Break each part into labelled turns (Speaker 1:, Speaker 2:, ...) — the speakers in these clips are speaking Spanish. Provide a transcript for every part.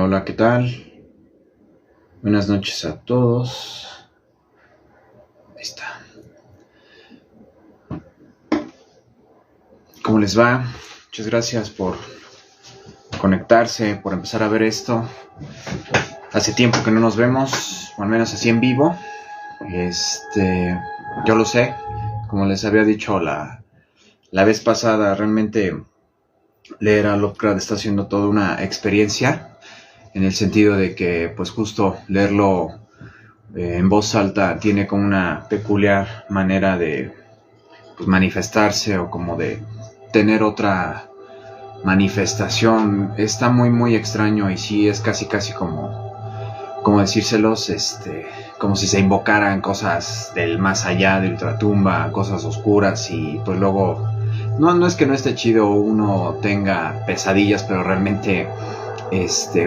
Speaker 1: Hola, hola, ¿qué tal? Buenas noches a todos. Ahí está. ¿Cómo les va? Muchas gracias por conectarse, por empezar a ver esto. Hace tiempo que no nos vemos, o al menos así en vivo. Yo lo sé, como les había dicho la vez pasada, realmente leer a Lovecraft está siendo toda una experiencia, en el sentido de que, pues justo leerlo en voz alta tiene como una peculiar manera de manifestarse o como de tener otra manifestación. Está muy extraño y sí es casi como decírselos, como si se invocaran cosas del más allá, de ultratumba, cosas oscuras, y pues luego no es que no esté chido uno tenga pesadillas, pero realmente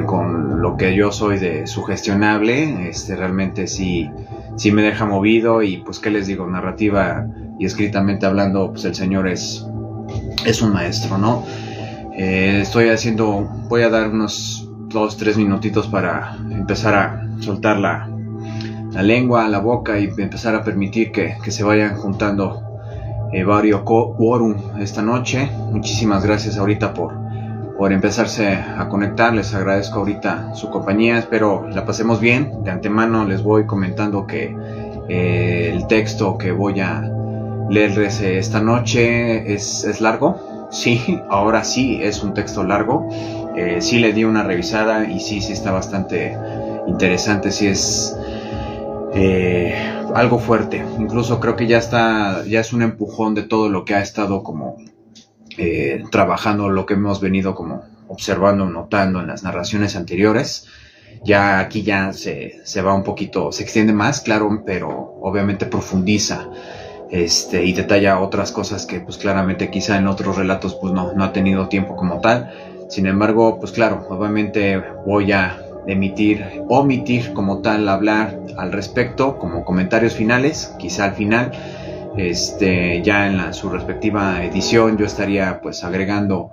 Speaker 1: con lo que yo soy de sugestionable, realmente sí me deja movido. Y pues qué les digo, narrativa y escritamente hablando, pues el señor es un maestro, ¿no? Voy a dar unos 2-3 minutitos para empezar a soltar la lengua, la boca, y empezar a permitir que se vayan juntando varios quórum esta noche. Muchísimas gracias ahorita por empezarse a conectar. Les agradezco ahorita su compañía, espero la pasemos bien. De antemano les voy comentando que el texto que voy a leerles esta noche es largo. Sí, ahora sí es un texto largo. Sí le di una revisada y sí está bastante interesante. Sí es algo fuerte. Incluso creo que ya es un empujón de todo lo que ha estado como trabajando, lo que hemos venido como observando, notando en las narraciones anteriores. Ya aquí ya se va un poquito, se extiende más, claro, pero obviamente profundiza y detalla otras cosas que pues claramente quizá en otros relatos pues no ha tenido tiempo como tal. Sin embargo, pues claro, obviamente voy a omitir como tal, hablar al respecto como comentarios finales. Quizá al final, ya en su respectiva edición, yo estaría pues agregando,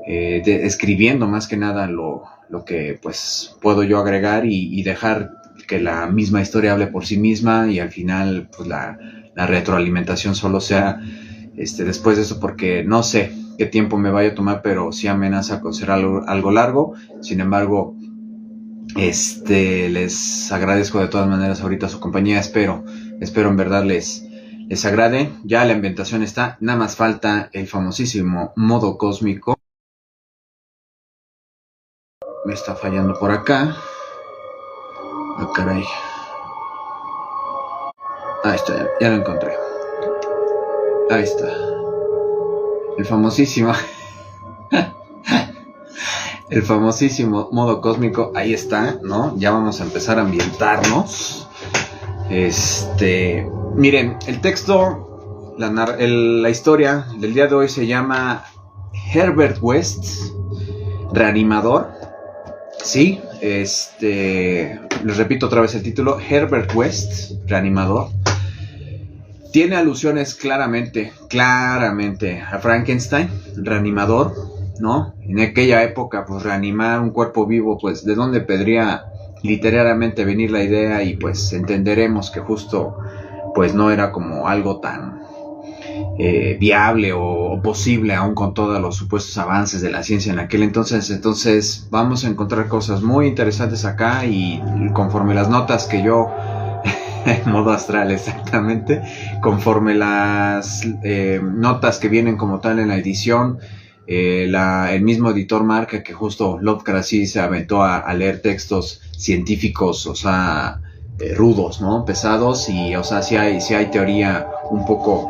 Speaker 1: escribiendo más que nada lo que pues puedo yo agregar, y dejar que la misma historia hable por sí misma, y al final pues la retroalimentación solo sea después de eso, porque no sé qué tiempo me vaya a tomar, pero sí amenaza con ser algo largo. Sin embargo, les agradezco de todas maneras ahorita su compañía. Espero en verdad les agrade. Ya la ambientación está, nada más falta el famosísimo modo cósmico. Me está fallando por acá. Ah, caray. Ahí está, ya lo encontré. Ahí está. El famosísimo modo cósmico, ahí está, ¿no? Ya vamos a empezar a ambientarnos. Miren, el texto, la historia del día de hoy se llama Herbert West, Reanimador. Sí, les repito otra vez el título: Herbert West, Reanimador. Tiene alusiones claramente a Frankenstein, Reanimador, ¿no? En aquella época, pues reanimar un cuerpo vivo, pues de dónde podría literalmente venir la idea, y pues entenderemos que justo pues no era como algo tan viable o posible, aún con todos los supuestos avances de la ciencia en aquel entonces. Entonces vamos a encontrar cosas muy interesantes acá, y conforme las notas que yo en modo astral, exactamente, conforme las notas que vienen como tal en la edición, el mismo editor marca que justo Lovecraft sí se aventó a leer textos científicos, o sea, rudos, ¿no? Pesados, y o sea, sí hay teoría un poco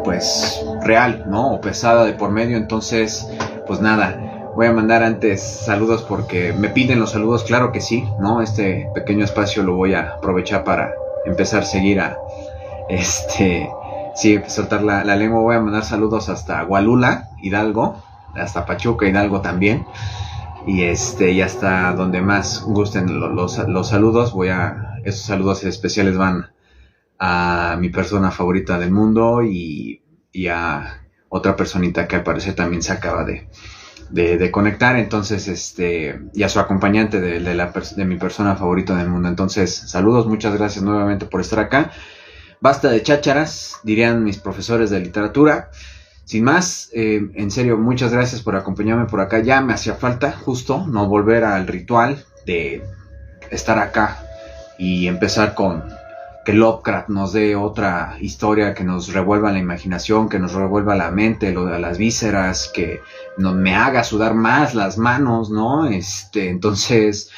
Speaker 1: pues real, ¿no? O pesada de por medio. Entonces, pues nada, voy a mandar antes saludos porque me piden los saludos, claro que sí, ¿no? Este pequeño espacio lo voy a aprovechar para empezar a seguir a sí, soltar la lengua. Voy a mandar saludos hasta Gualula, Hidalgo, hasta Pachuca, Hidalgo también, y y hasta donde más gusten los saludos. Esos saludos especiales van a mi persona favorita del mundo, y a otra personita que al parecer también se acaba de de conectar, entonces, y a su acompañante de mi persona favorita del mundo. Entonces, saludos, muchas gracias nuevamente por estar acá. Basta de chácharas, dirían mis profesores de literatura. Sin más, en serio, muchas gracias por acompañarme por acá. Ya me hacía falta justo no volver al ritual de estar acá y empezar con que Lovecraft nos dé otra historia que nos revuelva la imaginación, que nos revuelva la mente, las vísceras, que me haga sudar más las manos, ¿no? Entonces,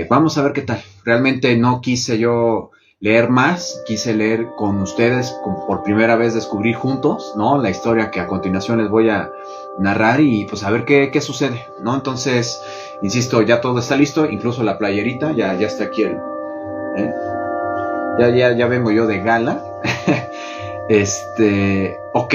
Speaker 1: vamos a ver qué tal. Realmente no quise yo leer más, quise leer con ustedes, por primera vez descubrir juntos, ¿no? La historia que a continuación les voy a narrar y pues a ver qué sucede, ¿no? Entonces, insisto, ya todo está listo, incluso la playerita, ya está aquí ya vengo yo de gala. Ok.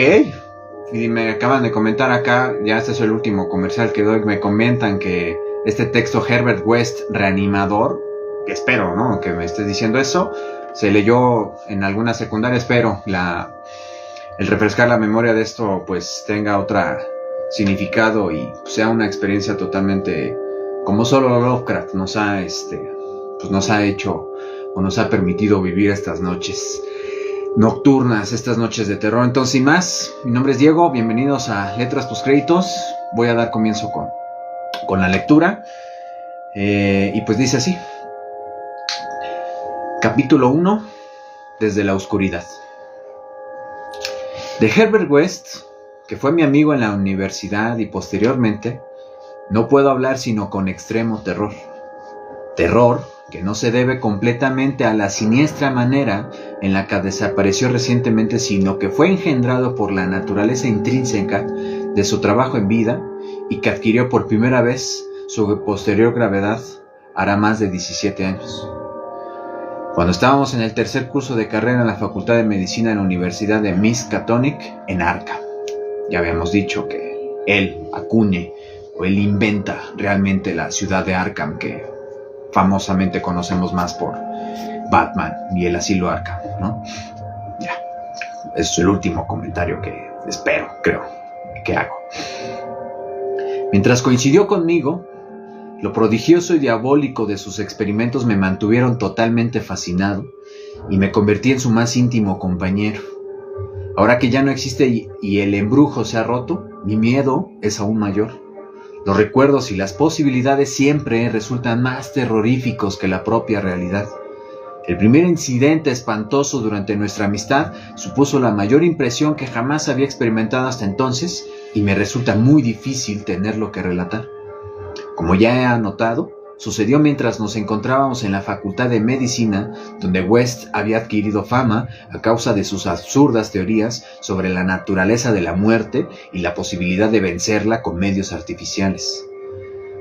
Speaker 1: Y me acaban de comentar acá, ya este es el último comercial que doy, me comentan que este texto Herbert West, Reanimador, que espero, ¿no? Que me estés diciendo eso, se leyó en alguna secundaria, espero el refrescar la memoria de esto pues tenga otro significado y sea una experiencia totalmente como solo Lovecraft nos ha hecho o nos ha permitido vivir estas noches nocturnas, estas noches de terror. Entonces, sin más, mi nombre es Diego, bienvenidos a Letras Tus Créditos. Voy a dar comienzo con la lectura. Y pues dice así. Capítulo 1. Desde la oscuridad. De Herbert West, que fue mi amigo en la universidad y posteriormente, no puedo hablar sino con extremo terror. Terror que no se debe completamente a la siniestra manera en la que desapareció recientemente, sino que fue engendrado por la naturaleza intrínseca de su trabajo en vida y que adquirió por primera vez su posterior gravedad hará más de 17 años. Cuando estábamos en el tercer curso de carrera en la Facultad de Medicina en la Universidad de Miskatonic en Arkham, ya habíamos dicho que él acuñe o él inventa realmente la ciudad de Arkham, que famosamente conocemos más por Batman y el asilo Arkham, ¿no? Ya, es el último comentario que creo que hago. Mientras coincidió conmigo, lo prodigioso y diabólico de sus experimentos me mantuvieron totalmente fascinado y me convertí en su más íntimo compañero. Ahora que ya no existe y el embrujo se ha roto, mi miedo es aún mayor. Los recuerdos y las posibilidades siempre resultan más terroríficos que la propia realidad. El primer incidente espantoso durante nuestra amistad supuso la mayor impresión que jamás había experimentado hasta entonces y me resulta muy difícil tenerlo que relatar. Como ya he anotado, sucedió mientras nos encontrábamos en la Facultad de Medicina, donde West había adquirido fama a causa de sus absurdas teorías sobre la naturaleza de la muerte y la posibilidad de vencerla con medios artificiales.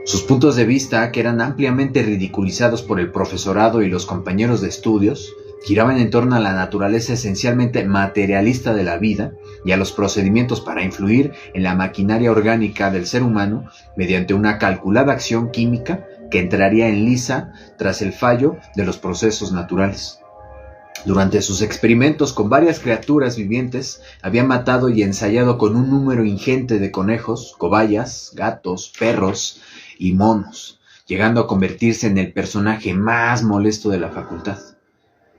Speaker 1: Sus puntos de vista, que eran ampliamente ridiculizados por el profesorado y los compañeros de estudios, giraban en torno a la naturaleza esencialmente materialista de la vida y a los procedimientos para influir en la maquinaria orgánica del ser humano mediante una calculada acción química que entraría en lisa tras el fallo de los procesos naturales. Durante sus experimentos con varias criaturas vivientes, había matado y ensayado con un número ingente de conejos, cobayas, gatos, perros y monos, llegando a convertirse en el personaje más molesto de la facultad.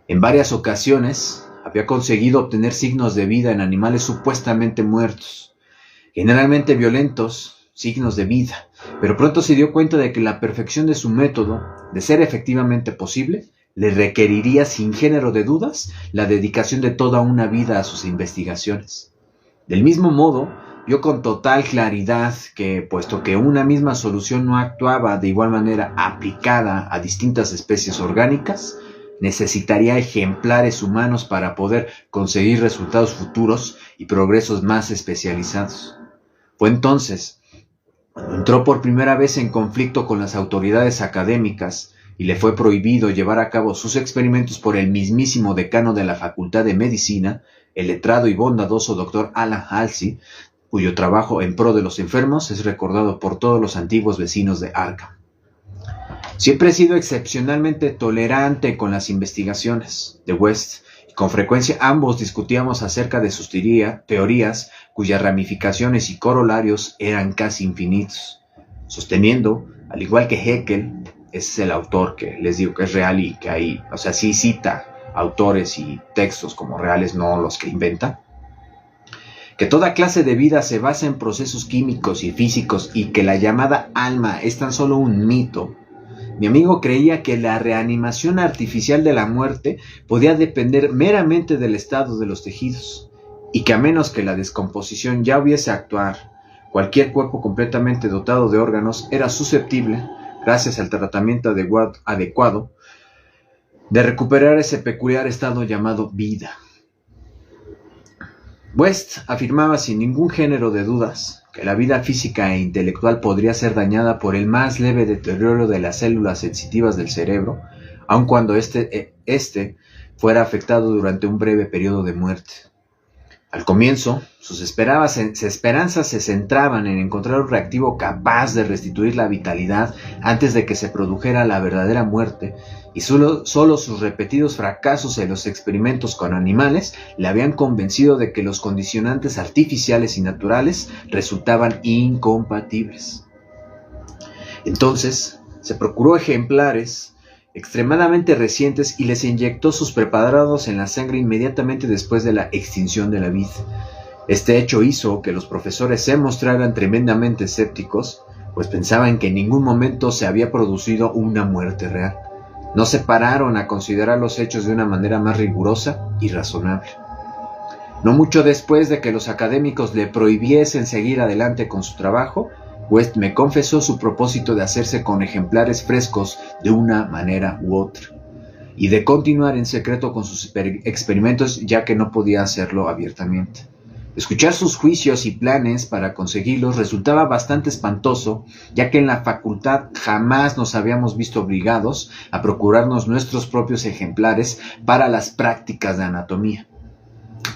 Speaker 1: En varias ocasiones había conseguido obtener signos de vida en animales supuestamente muertos, generalmente violentos, signos de vida, pero pronto se dio cuenta de que la perfección de su método, de ser efectivamente posible, le requeriría sin género de dudas la dedicación de toda una vida a sus investigaciones. Del mismo modo, vio con total claridad que, puesto que una misma solución no actuaba de igual manera aplicada a distintas especies orgánicas, necesitaría ejemplares humanos para poder conseguir resultados futuros y progresos más especializados. Fue entonces cuando entró por primera vez en conflicto con las autoridades académicas y le fue prohibido llevar a cabo sus experimentos por el mismísimo decano de la Facultad de Medicina, el letrado y bondadoso Dr. Alan Halsey, cuyo trabajo en pro de los enfermos es recordado por todos los antiguos vecinos de Arkham. Siempre he sido excepcionalmente tolerante con las investigaciones de West Con frecuencia ambos discutíamos acerca de sus teorías, cuyas ramificaciones y corolarios eran casi infinitos, sosteniendo, al igual que Haeckel, es el autor que les digo que es real y que hay, o sea, sí cita autores y textos como reales, no los que inventa, que toda clase de vida se basa en procesos químicos y físicos y que la llamada alma es tan solo un mito. Mi amigo creía que la reanimación artificial de la muerte podía depender meramente del estado de los tejidos y que a menos que la descomposición ya hubiese actuar, cualquier cuerpo completamente dotado de órganos era susceptible, gracias al tratamiento adecuado, de recuperar ese peculiar estado llamado vida. West afirmaba sin ningún género de dudas que la vida física e intelectual podría ser dañada por el más leve deterioro de las células sensitivas del cerebro, aun cuando este fuera afectado durante un breve periodo de muerte. Al comienzo, sus esperanzas se centraban en encontrar un reactivo capaz de restituir la vitalidad antes de que se produjera la verdadera muerte, y solo sus repetidos fracasos en los experimentos con animales le habían convencido de que los condicionantes artificiales y naturales resultaban incompatibles. Entonces, se procuró ejemplares extremadamente recientes y les inyectó sus preparados en la sangre inmediatamente después de la extinción de la vid. Este hecho hizo que los profesores se mostraran tremendamente escépticos, pues pensaban que en ningún momento se había producido una muerte real. No se pararon a considerar los hechos de una manera más rigurosa y razonable. No mucho después de que los académicos le prohibiesen seguir adelante con su trabajo, West me confesó su propósito de hacerse con ejemplares frescos de una manera u otra, y de continuar en secreto con sus experimentos ya que no podía hacerlo abiertamente. Escuchar sus juicios y planes para conseguirlos resultaba bastante espantoso, ya que en la facultad jamás nos habíamos visto obligados a procurarnos nuestros propios ejemplares para las prácticas de anatomía.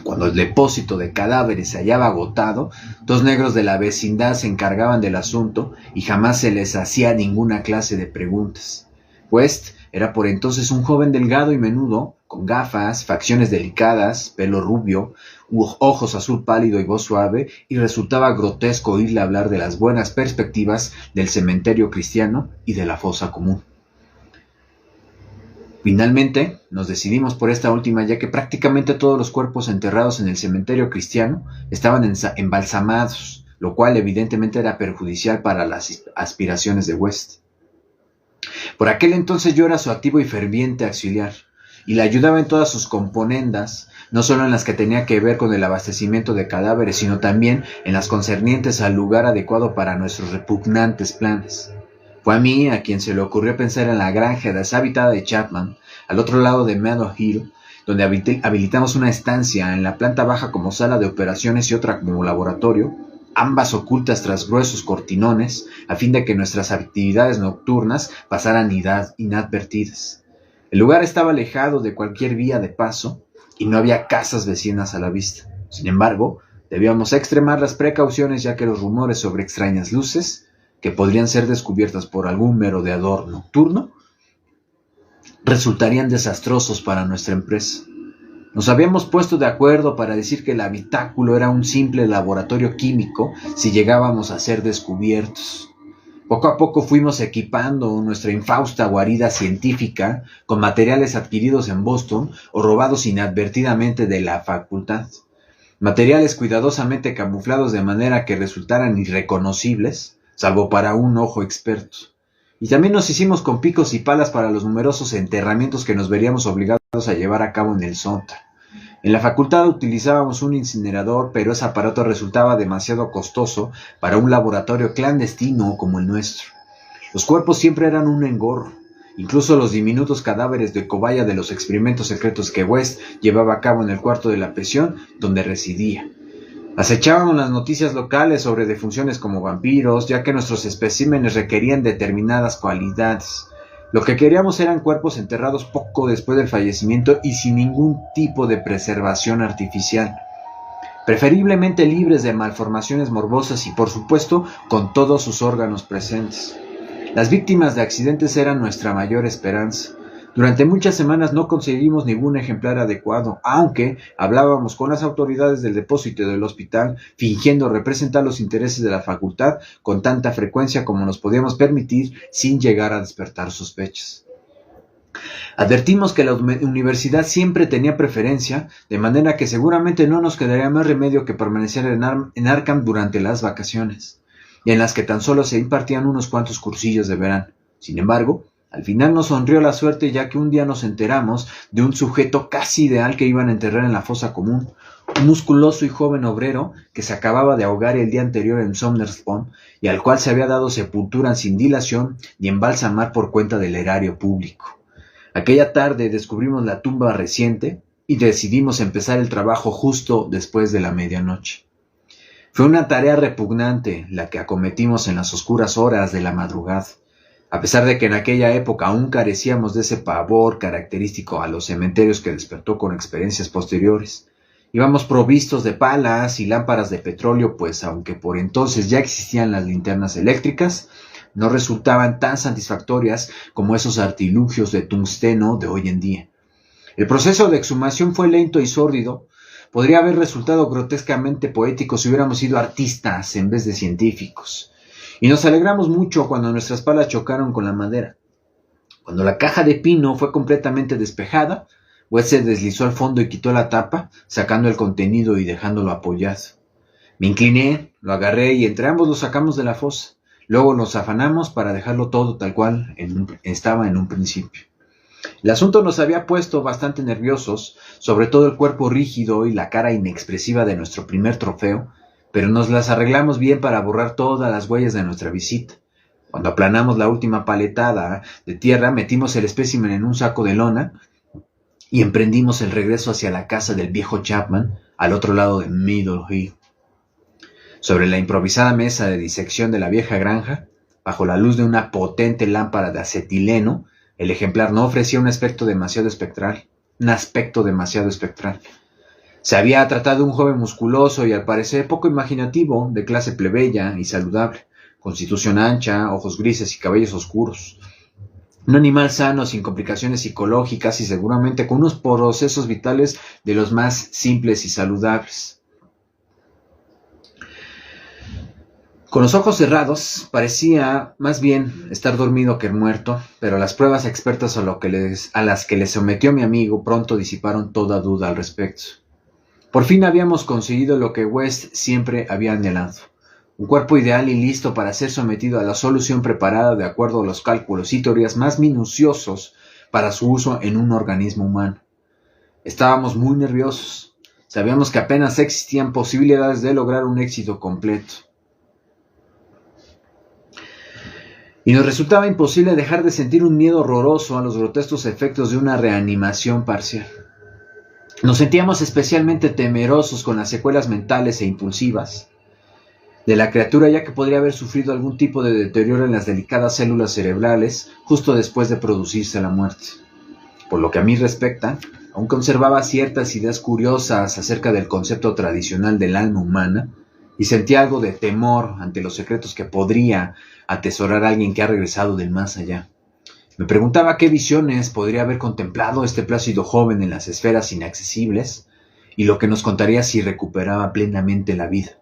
Speaker 1: Cuando el depósito de cadáveres se hallaba agotado, dos negros de la vecindad se encargaban del asunto y jamás se les hacía ninguna clase de preguntas. West era por entonces un joven delgado y menudo, con gafas, facciones delicadas, pelo rubio, ojos azul pálido y voz suave, y resultaba grotesco oírle hablar de las buenas perspectivas del cementerio cristiano y de la fosa común. Finalmente, nos decidimos por esta última, ya que prácticamente todos los cuerpos enterrados en el cementerio cristiano estaban embalsamados, lo cual evidentemente era perjudicial para las aspiraciones de West. Por aquel entonces yo era su activo y ferviente auxiliar, y le ayudaba en todas sus componendas, no solo en las que tenía que ver con el abastecimiento de cadáveres, sino también en las concernientes al lugar adecuado para nuestros repugnantes planes. Fue a mí a quien se le ocurrió pensar en la granja deshabitada de Chapman, al otro lado de Meadow Hill, donde habilitamos una estancia en la planta baja como sala de operaciones y otra como laboratorio, ambas ocultas tras gruesos cortinones, a fin de que nuestras actividades nocturnas pasaran inadvertidas. El lugar estaba alejado de cualquier vía de paso y no había casas vecinas a la vista. Sin embargo, debíamos extremar las precauciones, ya que los rumores sobre extrañas luces, que podrían ser descubiertas por algún merodeador nocturno, resultarían desastrosos para nuestra empresa. Nos habíamos puesto de acuerdo para decir que el habitáculo era un simple laboratorio químico si llegábamos a ser descubiertos. Poco a poco fuimos equipando nuestra infausta guarida científica con materiales adquiridos en Boston o robados inadvertidamente de la facultad. Materiales cuidadosamente camuflados de manera que resultaran irreconocibles, salvo para un ojo experto. Y también nos hicimos con picos y palas para los numerosos enterramientos que nos veríamos obligados a llevar a cabo en el sótano. En la facultad utilizábamos un incinerador, pero ese aparato resultaba demasiado costoso para un laboratorio clandestino como el nuestro. Los cuerpos siempre eran un engorro, incluso los diminutos cadáveres de cobaya de los experimentos secretos que West llevaba a cabo en el cuarto de la prisión donde residía. Acechábamos las noticias locales sobre defunciones como vampiros, ya que nuestros especímenes requerían determinadas cualidades. Lo que queríamos eran cuerpos enterrados poco después del fallecimiento y sin ningún tipo de preservación artificial, preferiblemente libres de malformaciones morbosas y, por supuesto, con todos sus órganos presentes. Las víctimas de accidentes eran nuestra mayor esperanza. Durante muchas semanas no conseguimos ningún ejemplar adecuado, aunque hablábamos con las autoridades del depósito y del hospital, fingiendo representar los intereses de la facultad con tanta frecuencia como nos podíamos permitir sin llegar a despertar sospechas. Advertimos que la universidad siempre tenía preferencia, de manera que seguramente no nos quedaría más remedio que permanecer en Arkham durante las vacaciones, y en las que tan solo se impartían unos cuantos cursillos de verano. Sin embargo, al final nos sonrió la suerte, ya que un día nos enteramos de un sujeto casi ideal que iban a enterrar en la fosa común, un musculoso y joven obrero que se acababa de ahogar el día anterior en Sumner's Pond y al cual se había dado sepultura sin dilación ni embalsamar por cuenta del erario público. Aquella tarde descubrimos la tumba reciente y decidimos empezar el trabajo justo después de la medianoche. Fue una tarea repugnante la que acometimos en las oscuras horas de la madrugada. A pesar de que en aquella época aún carecíamos de ese pavor característico a los cementerios que despertó con experiencias posteriores, íbamos provistos de palas y lámparas de petróleo, pues aunque por entonces ya existían las linternas eléctricas, no resultaban tan satisfactorias como esos artilugios de tungsteno de hoy en día. El proceso de exhumación fue lento y sórdido. Podría haber resultado grotescamente poético si hubiéramos sido artistas en vez de científicos. Y nos alegramos mucho cuando nuestras palas chocaron con la madera. Cuando la caja de pino fue completamente despejada, West se deslizó al fondo y quitó la tapa, sacando el contenido y dejándolo apoyado. Me incliné, lo agarré y entre ambos lo sacamos de la fosa. Luego nos afanamos para dejarlo todo tal cual estaba en un principio. El asunto nos había puesto bastante nerviosos, sobre todo el cuerpo rígido y la cara inexpresiva de nuestro primer trofeo, pero nos las arreglamos bien para borrar todas las huellas de nuestra visita. Cuando aplanamos la última paletada de tierra, metimos el espécimen en un saco de lona y emprendimos el regreso hacia la casa del viejo Chapman, al otro lado de Middle Hill. Sobre la improvisada mesa de disección de la vieja granja, bajo la luz de una potente lámpara de acetileno, el ejemplar no ofrecía un aspecto demasiado espectral. Se había tratado de un joven musculoso y al parecer poco imaginativo, de clase plebeya y saludable, constitución ancha, ojos grises y cabellos oscuros. Un animal sano, sin complicaciones psicológicas y seguramente con unos procesos vitales de los más simples y saludables. Con los ojos cerrados, parecía más bien estar dormido que muerto, pero las pruebas expertas a las que le sometió mi amigo pronto disiparon toda duda al respecto. Por fin habíamos conseguido lo que West siempre había anhelado, un cuerpo ideal y listo para ser sometido a la solución preparada de acuerdo a los cálculos y teorías más minuciosos para su uso en un organismo humano. Estábamos muy nerviosos, sabíamos que apenas existían posibilidades de lograr un éxito completo. Y nos resultaba imposible dejar de sentir un miedo horroroso a los grotescos efectos de una reanimación parcial. Nos sentíamos especialmente temerosos con las secuelas mentales e impulsivas de la criatura, ya que podría haber sufrido algún tipo de deterioro en las delicadas células cerebrales justo después de producirse la muerte. Por lo que a mí respecta, aún conservaba ciertas ideas curiosas acerca del concepto tradicional del alma humana y sentía algo de temor ante los secretos que podría atesorar alguien que ha regresado del más allá. Me preguntaba qué visiones podría haber contemplado este plácido joven en las esferas inaccesibles y lo que nos contaría si recuperaba plenamente la vida.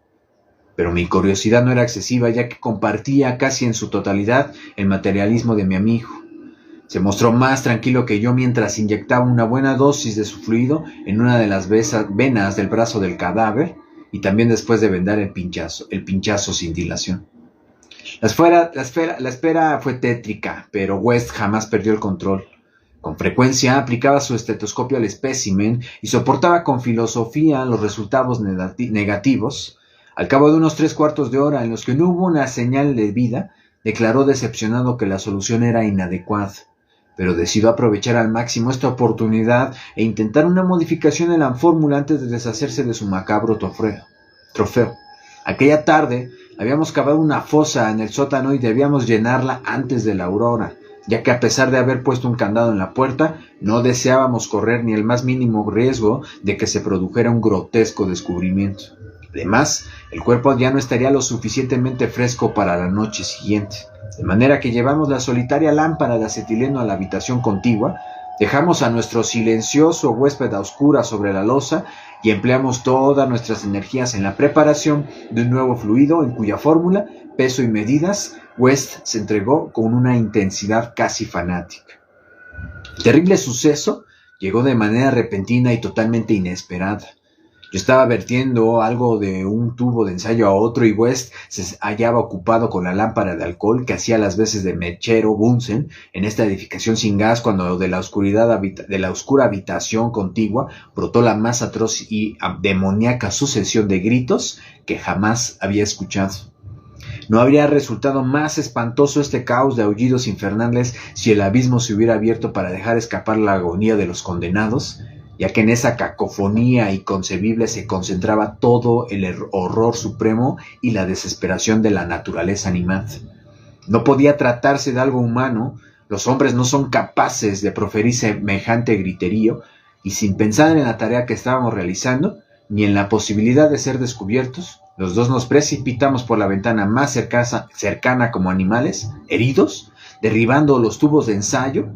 Speaker 1: Pero mi curiosidad no era excesiva, ya que compartía casi en su totalidad el materialismo de mi amigo. Se mostró más tranquilo que yo mientras inyectaba una buena dosis de su fluido en una de las venas del brazo del cadáver y también después de vendar el pinchazo sin dilación. La espera fue tétrica, pero West jamás perdió el control. Con frecuencia aplicaba su estetoscopio al espécimen y soportaba con filosofía los resultados negativos. Al cabo de unos 3/4 de hora en los que no hubo una señal de vida, declaró decepcionado que la solución era inadecuada, pero decidió aprovechar al máximo esta oportunidad e intentar una modificación en la fórmula antes de deshacerse de su macabro trofeo. Aquella tarde habíamos cavado una fosa en el sótano y debíamos llenarla antes de la aurora, ya que a pesar de haber puesto un candado en la puerta, no deseábamos correr ni el más mínimo riesgo de que se produjera un grotesco descubrimiento. Además, el cuerpo ya no estaría lo suficientemente fresco para la noche siguiente, de manera que llevamos la solitaria lámpara de acetileno a la habitación contigua, Dejamos a nuestro silencioso huésped a oscuras sobre la losa y empleamos todas nuestras energías en la preparación de un nuevo fluido en cuya fórmula, peso y medidas West se entregó con una intensidad casi fanática. El terrible suceso llegó de manera repentina y totalmente inesperada. Yo estaba vertiendo algo de un tubo de ensayo a otro y West se hallaba ocupado con la lámpara de alcohol que hacía las veces de mechero Bunsen en esta edificación sin gas cuando de la oscura habitación contigua brotó la más atroz y demoníaca sucesión de gritos que jamás había escuchado. No habría resultado más espantoso este caos de aullidos infernales si el abismo se hubiera abierto para dejar escapar la agonía de los condenados, ya que en esa cacofonía inconcebible se concentraba todo el horror supremo y la desesperación de la naturaleza animal. No podía tratarse de algo humano, los hombres no son capaces de proferir semejante griterío, y sin pensar en la tarea que estábamos realizando, ni en la posibilidad de ser descubiertos, los dos nos precipitamos por la ventana más cercana como animales, heridos, derribando los tubos de ensayo,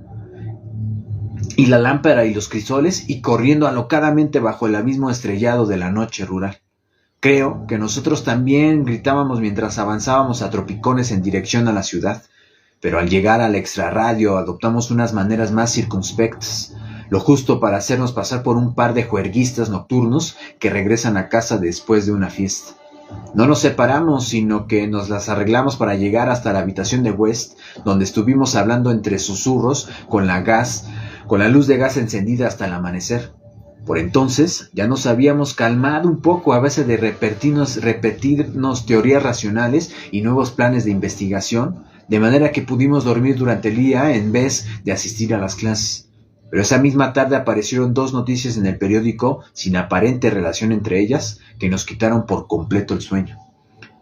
Speaker 1: y la lámpara y los crisoles, y corriendo alocadamente bajo el abismo estrellado de la noche rural. Creo que nosotros también gritábamos mientras avanzábamos a tropicones en dirección a la ciudad, pero al llegar al extrarradio adoptamos unas maneras más circunspectas, lo justo para hacernos pasar por un par de juerguistas nocturnos que regresan a casa después de una fiesta. No nos separamos, sino que nos las arreglamos para llegar hasta la habitación de West, donde estuvimos hablando entre susurros con la luz de gas encendida hasta el amanecer. Por entonces ya nos habíamos calmado un poco a base de repetirnos teorías racionales y nuevos planes de investigación, de manera que pudimos dormir durante el día en vez de asistir a las clases. Pero esa misma tarde aparecieron dos noticias en el periódico, sin aparente relación entre ellas, que nos quitaron por completo el sueño.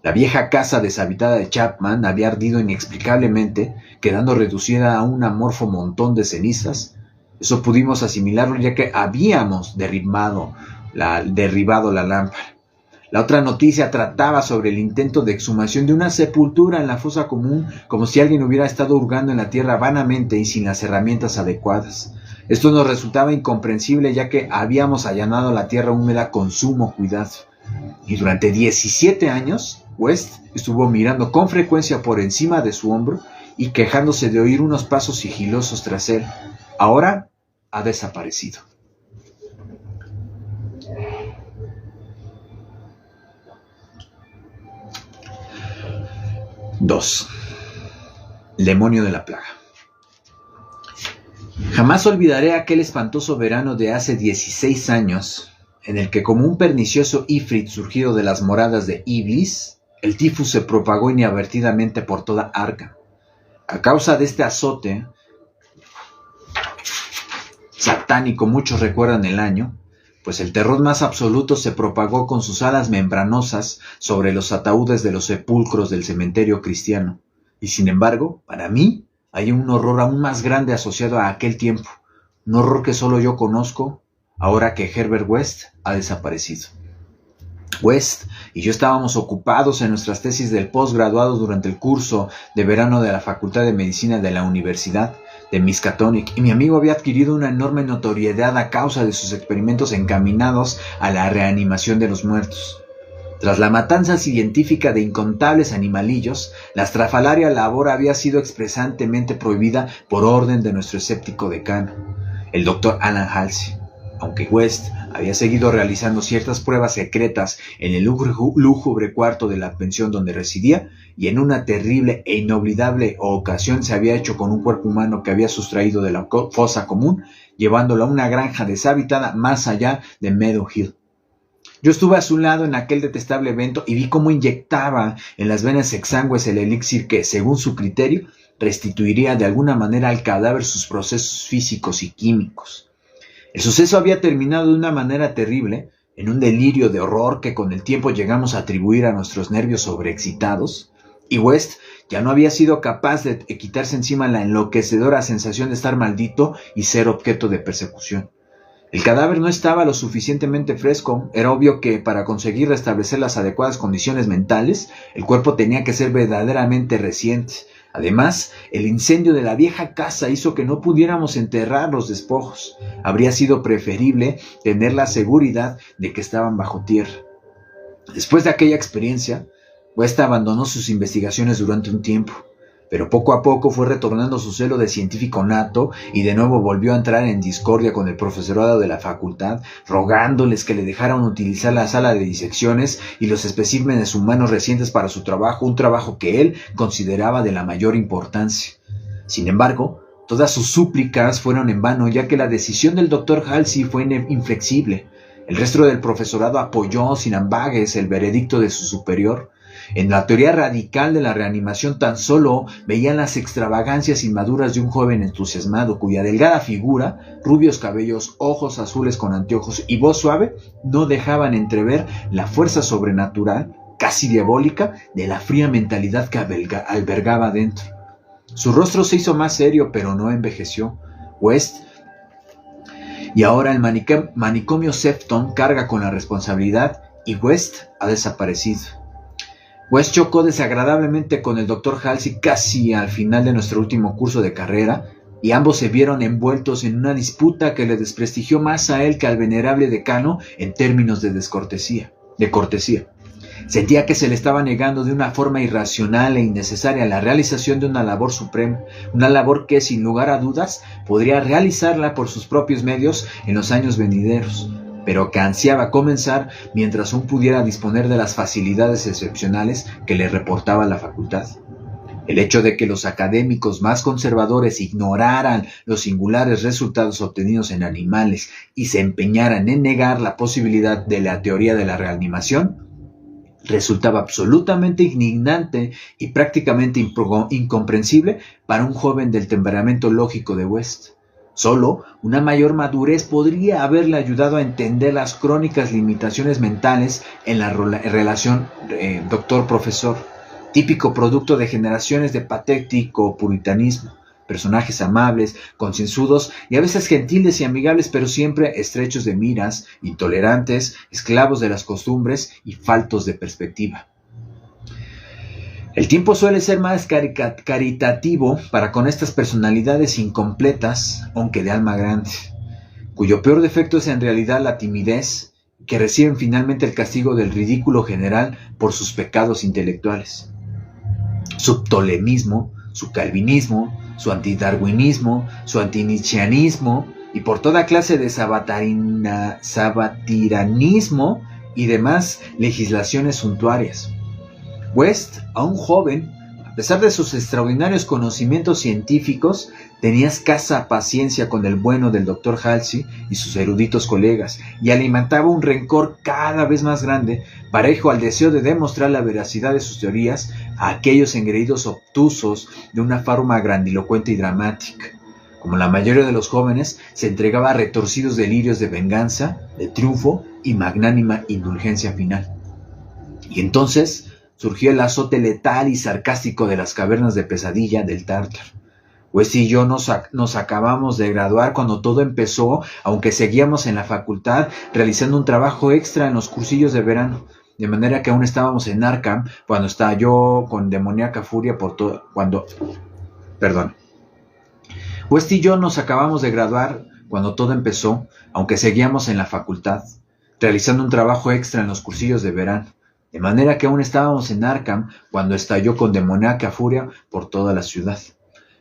Speaker 1: La vieja casa deshabitada de Chapman había ardido inexplicablemente, quedando reducida a un amorfo montón de cenizas. Eso pudimos asimilarlo ya que habíamos derribado la lámpara. La otra noticia trataba sobre el intento de exhumación de una sepultura en la fosa común, como si alguien hubiera estado hurgando en la tierra vanamente y sin las herramientas adecuadas. Esto nos resultaba incomprensible ya que habíamos allanado la tierra húmeda con sumo cuidado. Y durante 17 años, West estuvo mirando con frecuencia por encima de su hombro y quejándose de oír unos pasos sigilosos tras él. Ahora ha desaparecido. Dos. El demonio de la plaga. Jamás olvidaré aquel espantoso verano de hace 16 años, en el que como un pernicioso ifrit surgido de las moradas de Iblis, el tifus se propagó inadvertidamente por toda Arkham. A causa de este azote satánico, muchos recuerdan el año, pues el terror más absoluto se propagó con sus alas membranosas sobre los ataúdes de los sepulcros del cementerio cristiano. Y sin embargo, para mí, hay un horror aún más grande asociado a aquel tiempo, un horror que solo yo conozco, ahora que Herbert West ha desaparecido. West y yo estábamos ocupados en nuestras tesis del posgraduado durante el curso de verano de la Facultad de Medicina de la Universidad de Miskatonic, y mi amigo había adquirido una enorme notoriedad a causa de sus experimentos encaminados a la reanimación de los muertos. Tras la matanza científica de incontables animalillos, la estrafalaria labor había sido expresantemente prohibida por orden de nuestro escéptico decano, el Dr. Alan Halsey. Aunque West había seguido realizando ciertas pruebas secretas en el lúgubre cuarto de la pensión donde residía, y en una terrible e inolvidable ocasión se había hecho con un cuerpo humano que había sustraído de la fosa común, llevándolo a una granja deshabitada más allá de Meadow Hill. Yo estuve a su lado en aquel detestable evento y vi cómo inyectaba en las venas exangües el elixir que, según su criterio, restituiría de alguna manera al cadáver sus procesos físicos y químicos. El suceso había terminado de una manera terrible, en un delirio de horror que con el tiempo llegamos a atribuir a nuestros nervios sobreexcitados, y West ya no había sido capaz de quitarse encima la enloquecedora sensación de estar maldito y ser objeto de persecución. El cadáver no estaba lo suficientemente fresco. Era obvio que para conseguir restablecer las adecuadas condiciones mentales, el cuerpo tenía que ser verdaderamente reciente, Además, el incendio de la vieja casa hizo que no pudiéramos enterrar los despojos. Habría sido preferible tener la seguridad de que estaban bajo tierra. Después de aquella experiencia, West abandonó sus investigaciones durante un tiempo, pero poco a poco fue retornando su celo de científico nato y de nuevo volvió a entrar en discordia con el profesorado de la facultad, rogándoles que le dejaran utilizar la sala de disecciones y los especímenes humanos recientes para su trabajo, un trabajo que él consideraba de la mayor importancia. Sin embargo, todas sus súplicas fueron en vano, ya que la decisión del Dr. Halsey fue inflexible. El resto del profesorado apoyó sin ambages el veredicto de su superior. En la teoría radical de la reanimación tan solo veían las extravagancias inmaduras de un joven entusiasmado cuya delgada figura, rubios cabellos, ojos azules con anteojos y voz suave no dejaban entrever la fuerza sobrenatural, casi diabólica, de la fría mentalidad que albergaba dentro. Su rostro se hizo más serio, pero no envejeció. West, y ahora el manicomio Sefton carga con la responsabilidad y West ha desaparecido. West chocó desagradablemente con el Dr. Halsey casi al final de nuestro último curso de carrera y ambos se vieron envueltos en una disputa que le desprestigió más a él que al venerable decano en términos de cortesía. Sentía que se le estaba negando de una forma irracional e innecesaria la realización de una labor suprema, una labor que sin lugar a dudas podría realizarla por sus propios medios en los años venideros, pero que ansiaba comenzar mientras aún pudiera disponer de las facilidades excepcionales que le reportaba la facultad. El hecho de que los académicos más conservadores ignoraran los singulares resultados obtenidos en animales y se empeñaran en negar la posibilidad de la teoría de la reanimación resultaba absolutamente indignante y prácticamente incomprensible para un joven del temperamento lógico de West. Solo una mayor madurez podría haberle ayudado a entender las crónicas limitaciones mentales en la relación doctor-profesor, típico producto de generaciones de patético puritanismo, personajes amables, concienzudos y a veces gentiles y amigables, pero siempre estrechos de miras, intolerantes, esclavos de las costumbres y faltos de perspectiva. El tiempo suele ser más caritativo para con estas personalidades incompletas, aunque de alma grande, cuyo peor defecto es en realidad la timidez, que reciben finalmente el castigo del ridículo general por sus pecados intelectuales. Su ptolemismo, su calvinismo, su antidarwinismo, su antinietzscheanismo y por toda clase de sabatiranismo y demás legislaciones suntuarias. West, aún joven, a pesar de sus extraordinarios conocimientos científicos, tenía escasa paciencia con el bueno del Dr. Halsey y sus eruditos colegas, y alimentaba un rencor cada vez más grande, parejo al deseo de demostrar la veracidad de sus teorías a aquellos engreídos obtusos de una forma grandilocuente y dramática. Como la mayoría de los jóvenes, se entregaba a retorcidos delirios de venganza, de triunfo y magnánima indulgencia final. Y entonces surgió el azote letal y sarcástico de las cavernas de pesadilla del Tártaro. West y yo nos acabamos de graduar cuando todo empezó, aunque seguíamos en la facultad realizando un trabajo extra en los cursillos de verano, de manera que aún estábamos en Arkham cuando estalló con demoníaca furia West y yo nos acabamos de graduar cuando todo empezó, aunque seguíamos en la facultad, realizando un trabajo extra en los cursillos de verano, de manera que aún estábamos en Arkham cuando estalló con demoníaca furia por toda la ciudad.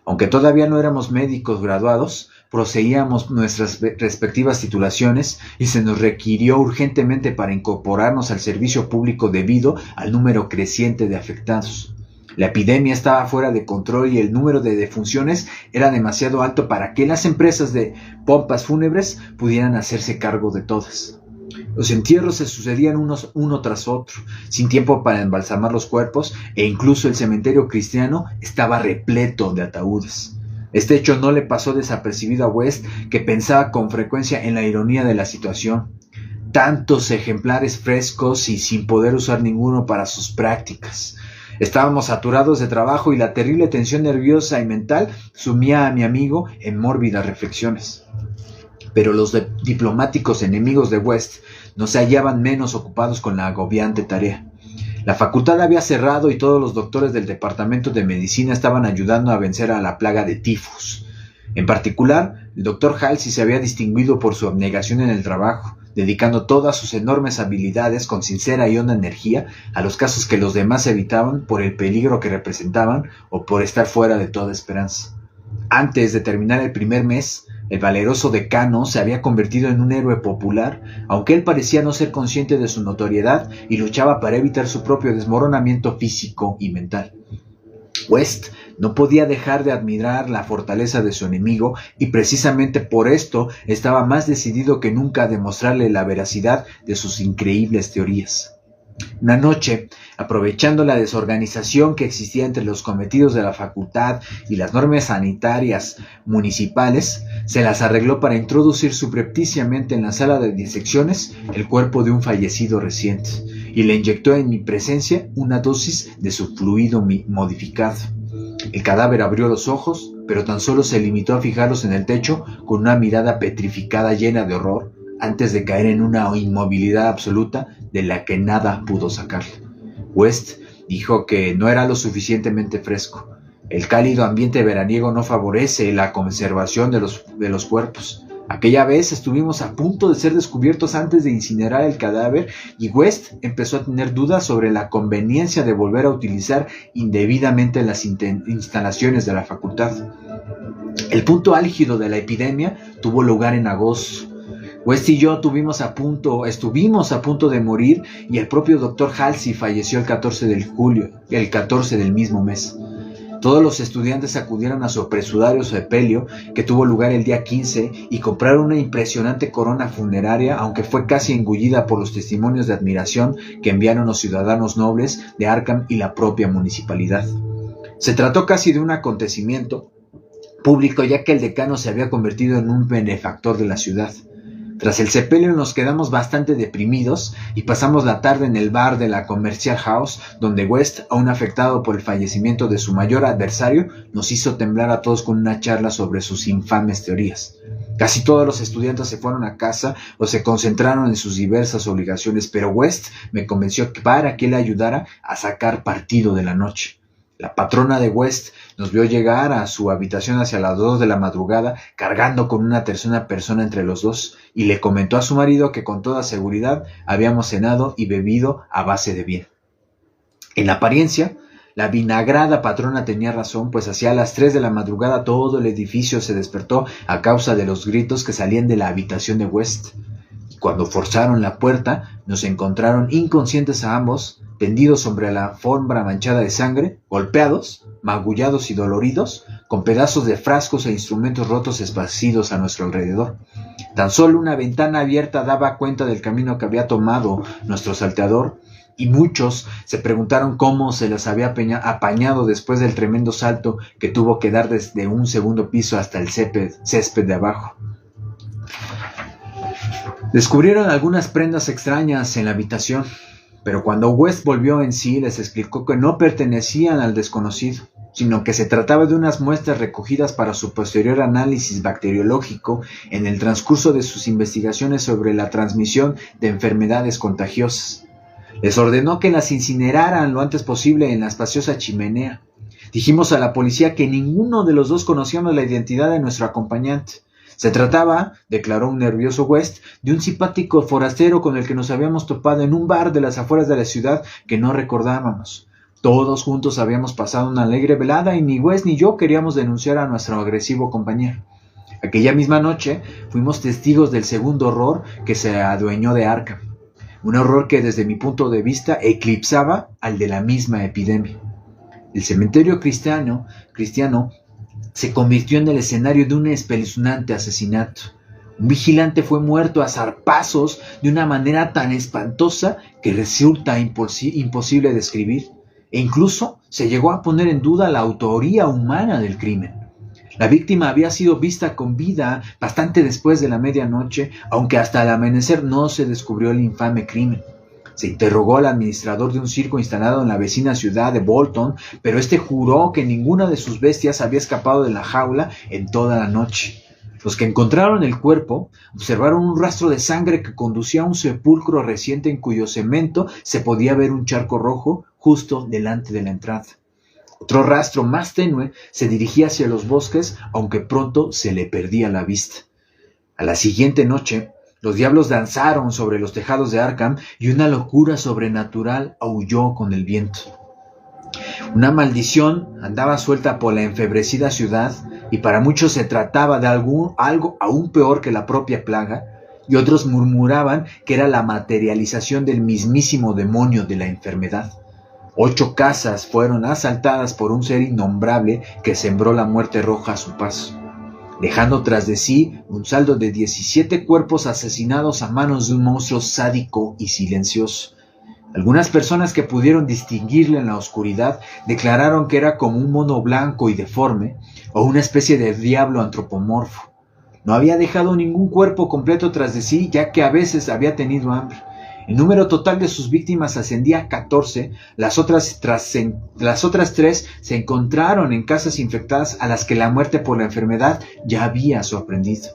Speaker 1: Aunque todavía no éramos médicos graduados, poseíamos nuestras respectivas titulaciones y se nos requirió urgentemente para incorporarnos al servicio público debido al número creciente de afectados. La epidemia estaba fuera de control y el número de defunciones era demasiado alto para que las empresas de pompas fúnebres pudieran hacerse cargo de todas. Los entierros se sucedían uno tras otro, sin tiempo para embalsamar los cuerpos, e incluso el cementerio cristiano estaba repleto de ataúdes. Este hecho no le pasó desapercibido a West, que pensaba con frecuencia en la ironía de la situación. Tantos ejemplares frescos y sin poder usar ninguno para sus prácticas. Estábamos saturados de trabajo y la terrible tensión nerviosa y mental sumía a mi amigo en mórbidas reflexiones. Pero los diplomáticos enemigos de West no se hallaban menos ocupados con la agobiante tarea. La facultad había cerrado y todos los doctores del departamento de medicina estaban ayudando a vencer a la plaga de tifus. En particular, el doctor Halsey se había distinguido por su abnegación en el trabajo, dedicando todas sus enormes habilidades con sincera y honda energía a los casos que los demás evitaban por el peligro que representaban o por estar fuera de toda esperanza. Antes de terminar el primer mes, el valeroso decano se había convertido en un héroe popular, aunque él parecía no ser consciente de su notoriedad y luchaba para evitar su propio desmoronamiento físico y mental. West no podía dejar de admirar la fortaleza de su enemigo y precisamente por esto estaba más decidido que nunca a demostrarle la veracidad de sus increíbles teorías. Una noche, aprovechando la desorganización que existía entre los cometidos de la facultad y las normas sanitarias municipales, se las arregló para introducir subrepticiamente en la sala de disecciones el cuerpo de un fallecido reciente y le inyectó en mi presencia una dosis de su fluido modificado. El cadáver abrió los ojos, pero tan solo se limitó a fijarlos en el techo con una mirada petrificada llena de horror, antes de caer en una inmovilidad absoluta de la que nada pudo sacarle. West dijo que no era lo suficientemente fresco. El cálido ambiente veraniego no favorece la conservación de los cuerpos. Aquella vez estuvimos a punto de ser descubiertos antes de incinerar el cadáver y West empezó a tener dudas sobre la conveniencia de volver a utilizar indebidamente las instalaciones de la facultad. El punto álgido de la epidemia tuvo lugar en agosto. West y yo estuvimos a punto de morir y el propio Dr. Halsey falleció el 14 del mismo mes. Todos los estudiantes acudieron a su apresurado sepelio, que tuvo lugar el día 15, y compraron una impresionante corona funeraria, aunque fue casi engullida por los testimonios de admiración que enviaron los ciudadanos nobles de Arkham y la propia municipalidad. Se trató casi de un acontecimiento público, ya que el decano se había convertido en un benefactor de la ciudad. Tras el sepelio nos quedamos bastante deprimidos y pasamos la tarde en el bar de la Commercial House, donde West, aún afectado por el fallecimiento de su mayor adversario, nos hizo temblar a todos con una charla sobre sus infames teorías. Casi todos los estudiantes se fueron a casa o se concentraron en sus diversas obligaciones, pero West me convenció para que le ayudara a sacar partido de la noche. La patrona de West nos vio llegar a su habitación hacia las 2 de la madrugada, cargando con una tercera persona entre los dos, y le comentó a su marido que con toda seguridad habíamos cenado y bebido a base de bien. En apariencia, la vinagrada patrona tenía razón, pues hacia las 3 de la madrugada todo el edificio se despertó a causa de los gritos que salían de la habitación de West. Y cuando forzaron la puerta, nos encontraron inconscientes a ambos, tendidos sobre la alfombra manchada de sangre, golpeados, magullados y doloridos, con pedazos de frascos e instrumentos rotos esparcidos a nuestro alrededor. Tan solo una ventana abierta daba cuenta del camino que había tomado nuestro salteador, y muchos se preguntaron cómo se les había apañado después del tremendo salto que tuvo que dar desde un segundo piso hasta el césped de abajo. Descubrieron algunas prendas extrañas en la habitación, pero cuando West volvió en sí les explicó que no pertenecían al desconocido, sino que se trataba de unas muestras recogidas para su posterior análisis bacteriológico en el transcurso de sus investigaciones sobre la transmisión de enfermedades contagiosas. Les ordenó que las incineraran lo antes posible en la espaciosa chimenea. Dijimos a la policía que ninguno de los dos conocíamos la identidad de nuestro acompañante. Se trataba, declaró un nervioso West, de un simpático forastero con el que nos habíamos topado en un bar de las afueras de la ciudad que no recordábamos. Todos juntos habíamos pasado una alegre velada y ni West ni yo queríamos denunciar a nuestro agresivo compañero. Aquella misma noche fuimos testigos del segundo horror que se adueñó de Arkham. Un horror que desde mi punto de vista eclipsaba al de la misma epidemia. El cementerio cristiano se convirtió en el escenario de un espeluznante asesinato. Un vigilante fue muerto a zarpazos de una manera tan espantosa que resulta imposible describir, e incluso se llegó a poner en duda la autoría humana del crimen. La víctima había sido vista con vida bastante después de la medianoche, aunque hasta el amanecer no se descubrió el infame crimen. Se interrogó al administrador de un circo instalado en la vecina ciudad de Bolton, pero este juró que ninguna de sus bestias había escapado de la jaula en toda la noche. Los que encontraron el cuerpo observaron un rastro de sangre que conducía a un sepulcro reciente en cuyo cemento se podía ver un charco rojo justo delante de la entrada. Otro rastro más tenue se dirigía hacia los bosques, aunque pronto se le perdía la vista. A la siguiente noche, los diablos danzaron sobre los tejados de Arkham y una locura sobrenatural aulló con el viento. Una maldición andaba suelta por la enfebrecida ciudad y para muchos se trataba de algo aún peor que la propia plaga, y otros murmuraban que era la materialización del mismísimo demonio de la enfermedad. 8 casas fueron asaltadas por un ser innombrable que sembró la muerte roja a su paso, dejando tras de sí un saldo de 17 cuerpos asesinados a manos de un monstruo sádico y silencioso. Algunas personas que pudieron distinguirle en la oscuridad declararon que era como un mono blanco y deforme o una especie de diablo antropomorfo. No había dejado ningún cuerpo completo tras de sí, ya que a veces había tenido hambre. El número total de sus víctimas ascendía a 14, las otras 3 se encontraron en casas infectadas a las que la muerte por la enfermedad ya había sorprendido.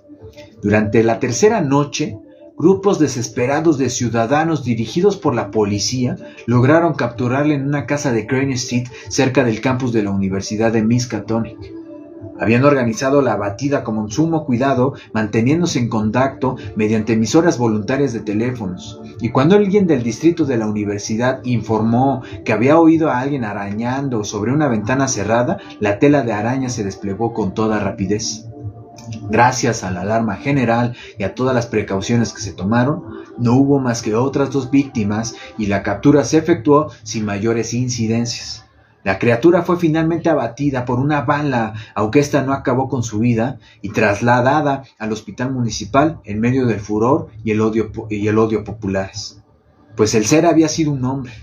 Speaker 1: Durante la tercera noche, grupos desesperados de ciudadanos dirigidos por la policía lograron capturarle en una casa de Crane Street cerca del campus de la Universidad de Miskatonic. Habían organizado la batida con sumo cuidado, manteniéndose en contacto mediante emisoras voluntarias de teléfonos. Y cuando alguien del distrito de la universidad informó que había oído a alguien arañando sobre una ventana cerrada, la tela de araña se desplegó con toda rapidez. Gracias a la alarma general y a todas las precauciones que se tomaron, no hubo más que otras 2 víctimas y la captura se efectuó sin mayores incidencias. La criatura fue finalmente abatida por una bala, aunque ésta no acabó con su vida, y trasladada al hospital municipal en medio del furor y el odio populares. Pues el ser había sido un hombre.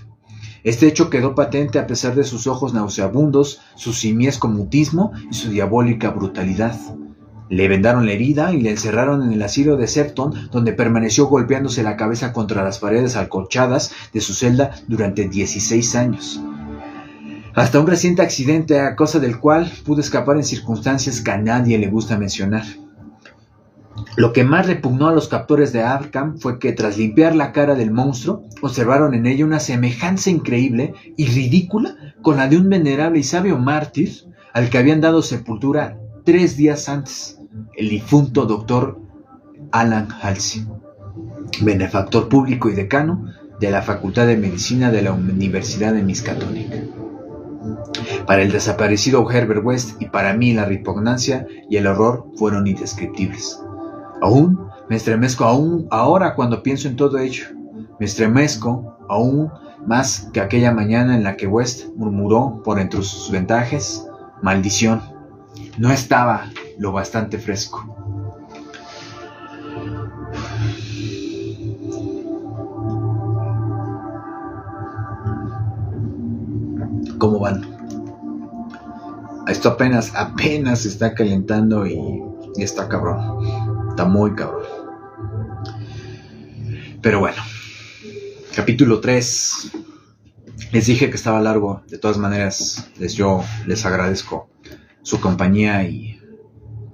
Speaker 1: Este hecho quedó patente a pesar de sus ojos nauseabundos, su simiesco mutismo y su diabólica brutalidad. Le vendaron la herida y le encerraron en el asilo de Sefton, donde permaneció golpeándose la cabeza contra las paredes acolchadas de su celda durante 16 años. Hasta un reciente accidente a causa del cual pudo escapar en circunstancias que a nadie le gusta mencionar. Lo que más repugnó a los captores de Arkham fue que tras limpiar la cara del monstruo, observaron en ella una semejanza increíble y ridícula con la de un venerable y sabio mártir al que habían dado sepultura 3 días antes, el difunto doctor Alan Halsey, benefactor público y decano de la Facultad de Medicina de la Universidad de Miskatonic. Para el desaparecido Herbert West y para mí la repugnancia y el horror fueron indescriptibles. Aún me estremezco ahora cuando pienso en todo ello. Me estremezco aún más que aquella mañana en la que West murmuró por entre sus vendajes: maldición, no estaba lo bastante fresco. ¿Cómo van? Esto apenas se está calentando y está cabrón. Está muy cabrón. Pero bueno. Capítulo 3. Les dije que estaba largo. De todas maneras, yo les agradezco su compañía y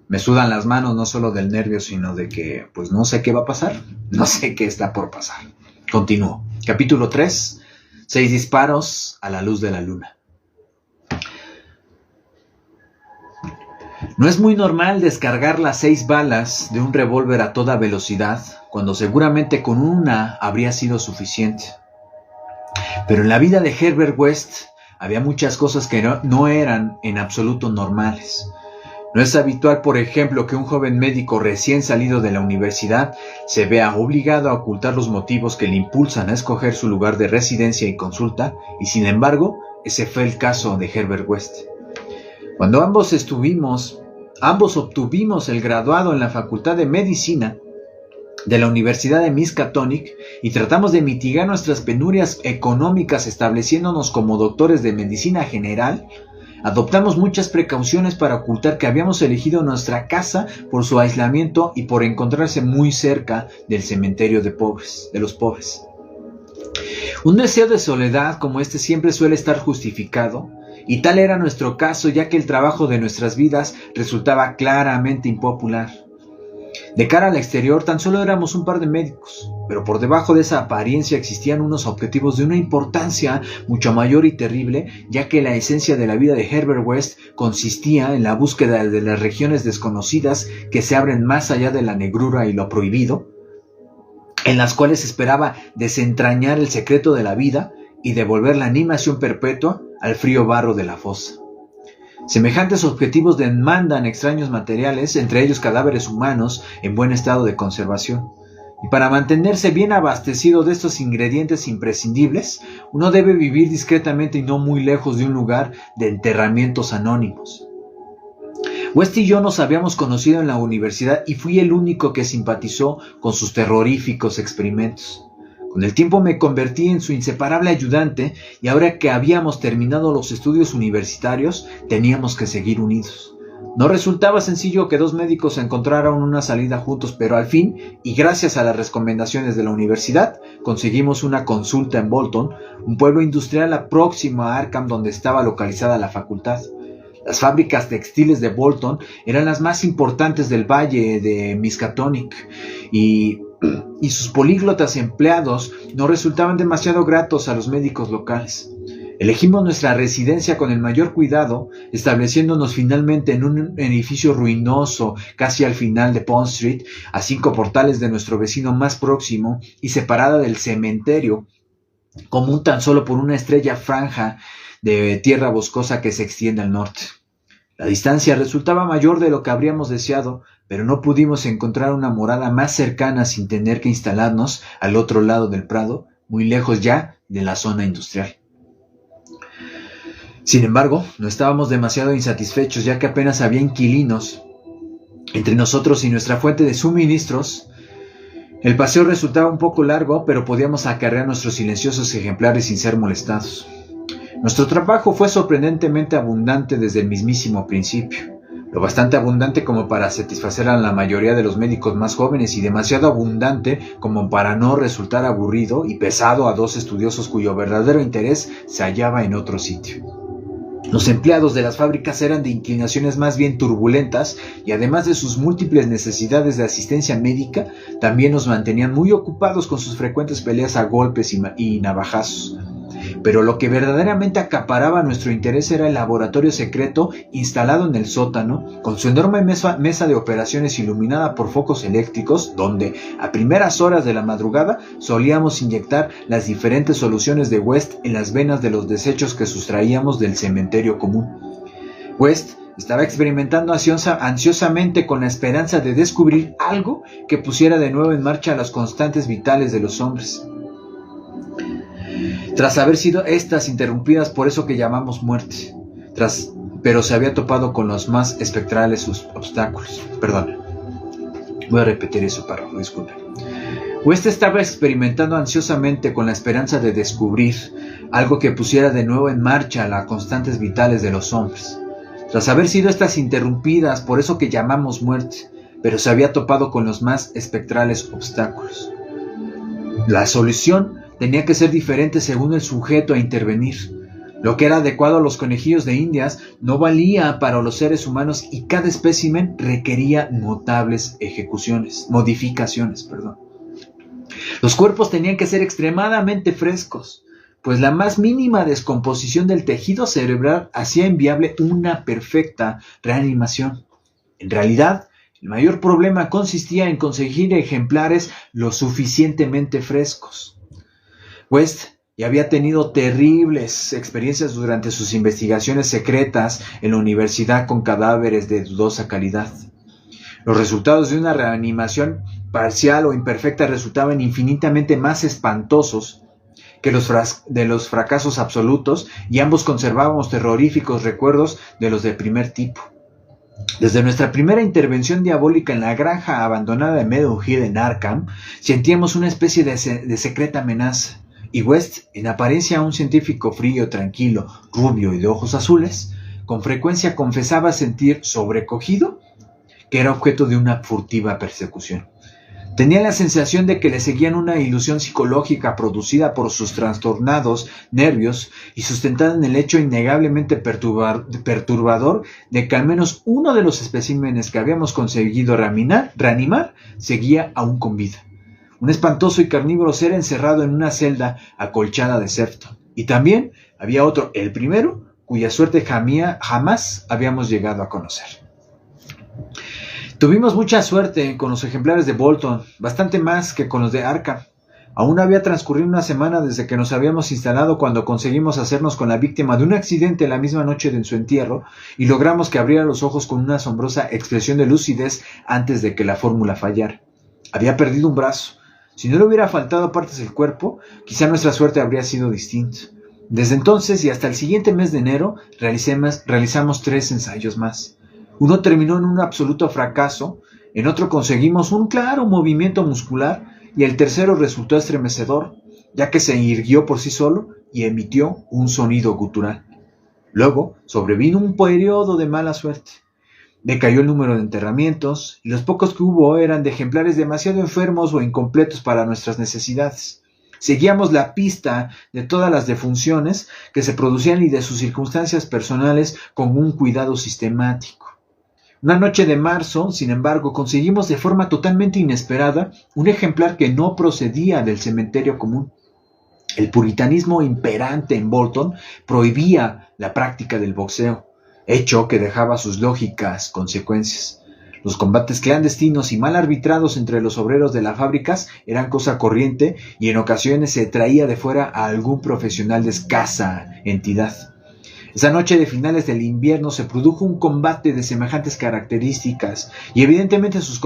Speaker 1: me sudan las manos, no solo del nervio, sino de que pues no sé qué va a pasar. No sé qué está por pasar. Continúo. Capítulo 3. 6 disparos a la luz de la luna. No es muy normal descargar las 6 balas de un revólver a toda velocidad, cuando seguramente con una habría sido suficiente. Pero en la vida de Herbert West había muchas cosas que no eran en absoluto normales. No es habitual, por ejemplo, que un joven médico recién salido de la universidad se vea obligado a ocultar los motivos que le impulsan a escoger su lugar de residencia y consulta, y sin embargo, ese fue el caso de Herbert West. Cuando ambos obtuvimos el graduado en la Facultad de Medicina de la Universidad de Miskatonic y tratamos de mitigar nuestras penurias económicas estableciéndonos como doctores de medicina general, adoptamos muchas precauciones para ocultar que habíamos elegido nuestra casa por su aislamiento y por encontrarse muy cerca del cementerio de los pobres. Un deseo de soledad como este siempre suele estar justificado, y tal era nuestro caso, ya que el trabajo de nuestras vidas resultaba claramente impopular. De cara al exterior tan solo éramos un par de médicos, pero por debajo de esa apariencia existían unos objetivos de una importancia mucho mayor y terrible, ya que la esencia de la vida de Herbert West consistía en la búsqueda de las regiones desconocidas que se abren más allá de la negrura y lo prohibido, en las cuales esperaba desentrañar el secreto de la vida y devolver la animación perpetua al frío barro de la fosa. Semejantes objetivos demandan extraños materiales, entre ellos cadáveres humanos en buen estado de conservación. Y para mantenerse bien abastecido de estos ingredientes imprescindibles, uno debe vivir discretamente y no muy lejos de un lugar de enterramientos anónimos. West y yo nos habíamos conocido en la universidad y fui el único que simpatizó con sus terroríficos experimentos. Con el tiempo me convertí en su inseparable ayudante y ahora que habíamos terminado los estudios universitarios, teníamos que seguir unidos. No resultaba sencillo que dos médicos encontraran una salida juntos, pero al fin, y gracias a las recomendaciones de la universidad, conseguimos una consulta en Bolton, un pueblo industrial próximo a Arkham donde estaba localizada la facultad. Las fábricas textiles de Bolton eran las más importantes del valle de Miskatonic y sus políglotas empleados no resultaban demasiado gratos a los médicos locales. Elegimos nuestra residencia con el mayor cuidado, estableciéndonos finalmente en un edificio ruinoso casi al final de Pond Street, a 5 portales de nuestro vecino más próximo y separada del cementerio, común tan solo por una estrecha franja de tierra boscosa que se extiende al norte. La distancia resultaba mayor de lo que habríamos deseado, pero no pudimos encontrar una morada más cercana sin tener que instalarnos al otro lado del prado, muy lejos ya de la zona industrial. Sin embargo, no estábamos demasiado insatisfechos, ya que apenas había inquilinos entre nosotros y nuestra fuente de suministros. El paseo resultaba un poco largo, pero podíamos acarrear nuestros silenciosos ejemplares sin ser molestados. Nuestro trabajo fue sorprendentemente abundante desde el mismísimo principio, lo bastante abundante como para satisfacer a la mayoría de los médicos más jóvenes y demasiado abundante como para no resultar aburrido y pesado a dos estudiosos cuyo verdadero interés se hallaba en otro sitio. Los empleados de las fábricas eran de inclinaciones más bien turbulentas y además de sus múltiples necesidades de asistencia médica, también nos mantenían muy ocupados con sus frecuentes peleas a golpes y navajazos. Pero lo que verdaderamente acaparaba nuestro interés era el laboratorio secreto instalado en el sótano, con su enorme mesa de operaciones iluminada por focos eléctricos, donde a primeras horas de la madrugada solíamos inyectar las diferentes soluciones de West en las venas de los desechos que sustraíamos del cementerio común. West estaba experimentando ansiosamente con la esperanza de descubrir algo que pusiera de nuevo en marcha las constantes vitales de los hombres, tras haber sido estas interrumpidas por eso que llamamos muerte, pero se había topado con los más espectrales obstáculos. Perdón, voy a repetir eso, párrafo, disculpen. West estaba experimentando ansiosamente con la esperanza de descubrir algo que pusiera de nuevo en marcha las constantes vitales de los hombres, tras haber sido estas interrumpidas por eso que llamamos muerte, pero se había topado con los más espectrales obstáculos. La solución tenía que ser diferente según el sujeto a intervenir. Lo que era adecuado a los conejillos de indias no valía para los seres humanos y cada espécimen requería notables modificaciones. Los cuerpos tenían que ser extremadamente frescos, pues la más mínima descomposición del tejido cerebral hacía inviable una perfecta reanimación. En realidad, el mayor problema consistía en conseguir ejemplares lo suficientemente frescos. West ya había tenido terribles experiencias durante sus investigaciones secretas en la universidad con cadáveres de dudosa calidad. Los resultados de una reanimación parcial o imperfecta resultaban infinitamente más espantosos que de los fracasos absolutos, y ambos conservábamos terroríficos recuerdos de los de primer tipo. Desde nuestra primera intervención diabólica en la granja abandonada de Meadow Hill en Arkham, sentíamos una especie de secreta amenaza. Y West, en apariencia un científico frío, tranquilo, rubio y de ojos azules, con frecuencia confesaba sentir sobrecogido que era objeto de una furtiva persecución. Tenía la sensación de que le seguían una ilusión psicológica producida por sus trastornados nervios y sustentada en el hecho innegablemente perturbador de que al menos uno de los especímenes que habíamos conseguido reanimar seguía aún con vida. Un espantoso y carnívoro ser encerrado en una celda acolchada de Sefton. Y también había otro, el primero, cuya suerte jamás habíamos llegado a conocer. Tuvimos mucha suerte con los ejemplares de Bolton, bastante más que con los de Arkham. Aún había transcurrido una semana desde que nos habíamos instalado cuando conseguimos hacernos con la víctima de un accidente la misma noche de su entierro y logramos que abriera los ojos con una asombrosa expresión de lucidez antes de que la fórmula fallara. Había perdido un brazo. Si no le hubiera faltado partes del cuerpo, quizá nuestra suerte habría sido distinta. Desde entonces y hasta el siguiente mes de enero realizamos 3 ensayos más. Uno terminó en un absoluto fracaso, en otro conseguimos un claro movimiento muscular y el tercero resultó estremecedor, ya que se irguió por sí solo y emitió un sonido gutural. Luego sobrevino un periodo de mala suerte. Decayó el número de enterramientos y los pocos que hubo eran de ejemplares demasiado enfermos o incompletos para nuestras necesidades. Seguíamos la pista de todas las defunciones que se producían y de sus circunstancias personales con un cuidado sistemático. Una noche de marzo, sin embargo, conseguimos de forma totalmente inesperada un ejemplar que no procedía del cementerio común. El puritanismo imperante en Bolton prohibía la práctica del boxeo, hecho que dejaba sus lógicas consecuencias. Los combates clandestinos y mal arbitrados entre los obreros de las fábricas eran cosa corriente y en ocasiones se traía de fuera a algún profesional de escasa entidad. Esa noche de finales del invierno se produjo un combate de semejantes características y evidentemente sus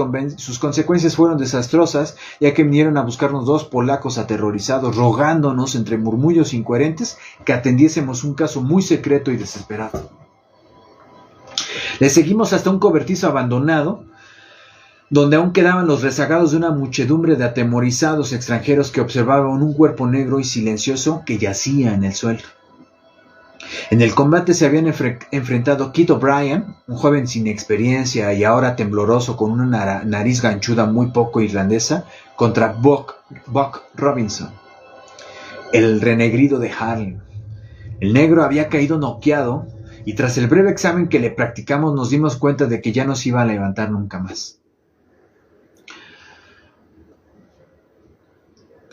Speaker 1: consecuencias fueron desastrosas, ya que vinieron a buscarnos 2 polacos aterrorizados, rogándonos entre murmullos incoherentes que atendiésemos un caso muy secreto y desesperado. Le seguimos hasta un cobertizo abandonado, donde aún quedaban los rezagados de una muchedumbre de atemorizados extranjeros que observaban un cuerpo negro y silencioso que yacía en el suelo. En el combate se habían enfrentado Kit O'Brien, un joven sin experiencia y ahora tembloroso con una nariz ganchuda muy poco irlandesa, contra Buck Robinson, el renegrido de Harlem. El negro había caído noqueado y tras el breve examen que le practicamos nos dimos cuenta de que ya no se iba a levantar nunca más.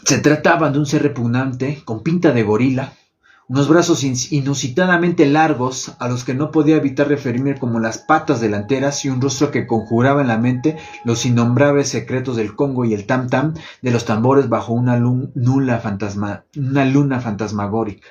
Speaker 1: Se trataba de un ser repugnante, con pinta de gorila, unos brazos inusitadamente largos a los que no podía evitar referirme como las patas delanteras y un rostro que conjuraba en la mente los innombrables secretos del Congo y el tam-tam de los tambores bajo una luna fantasmagórica.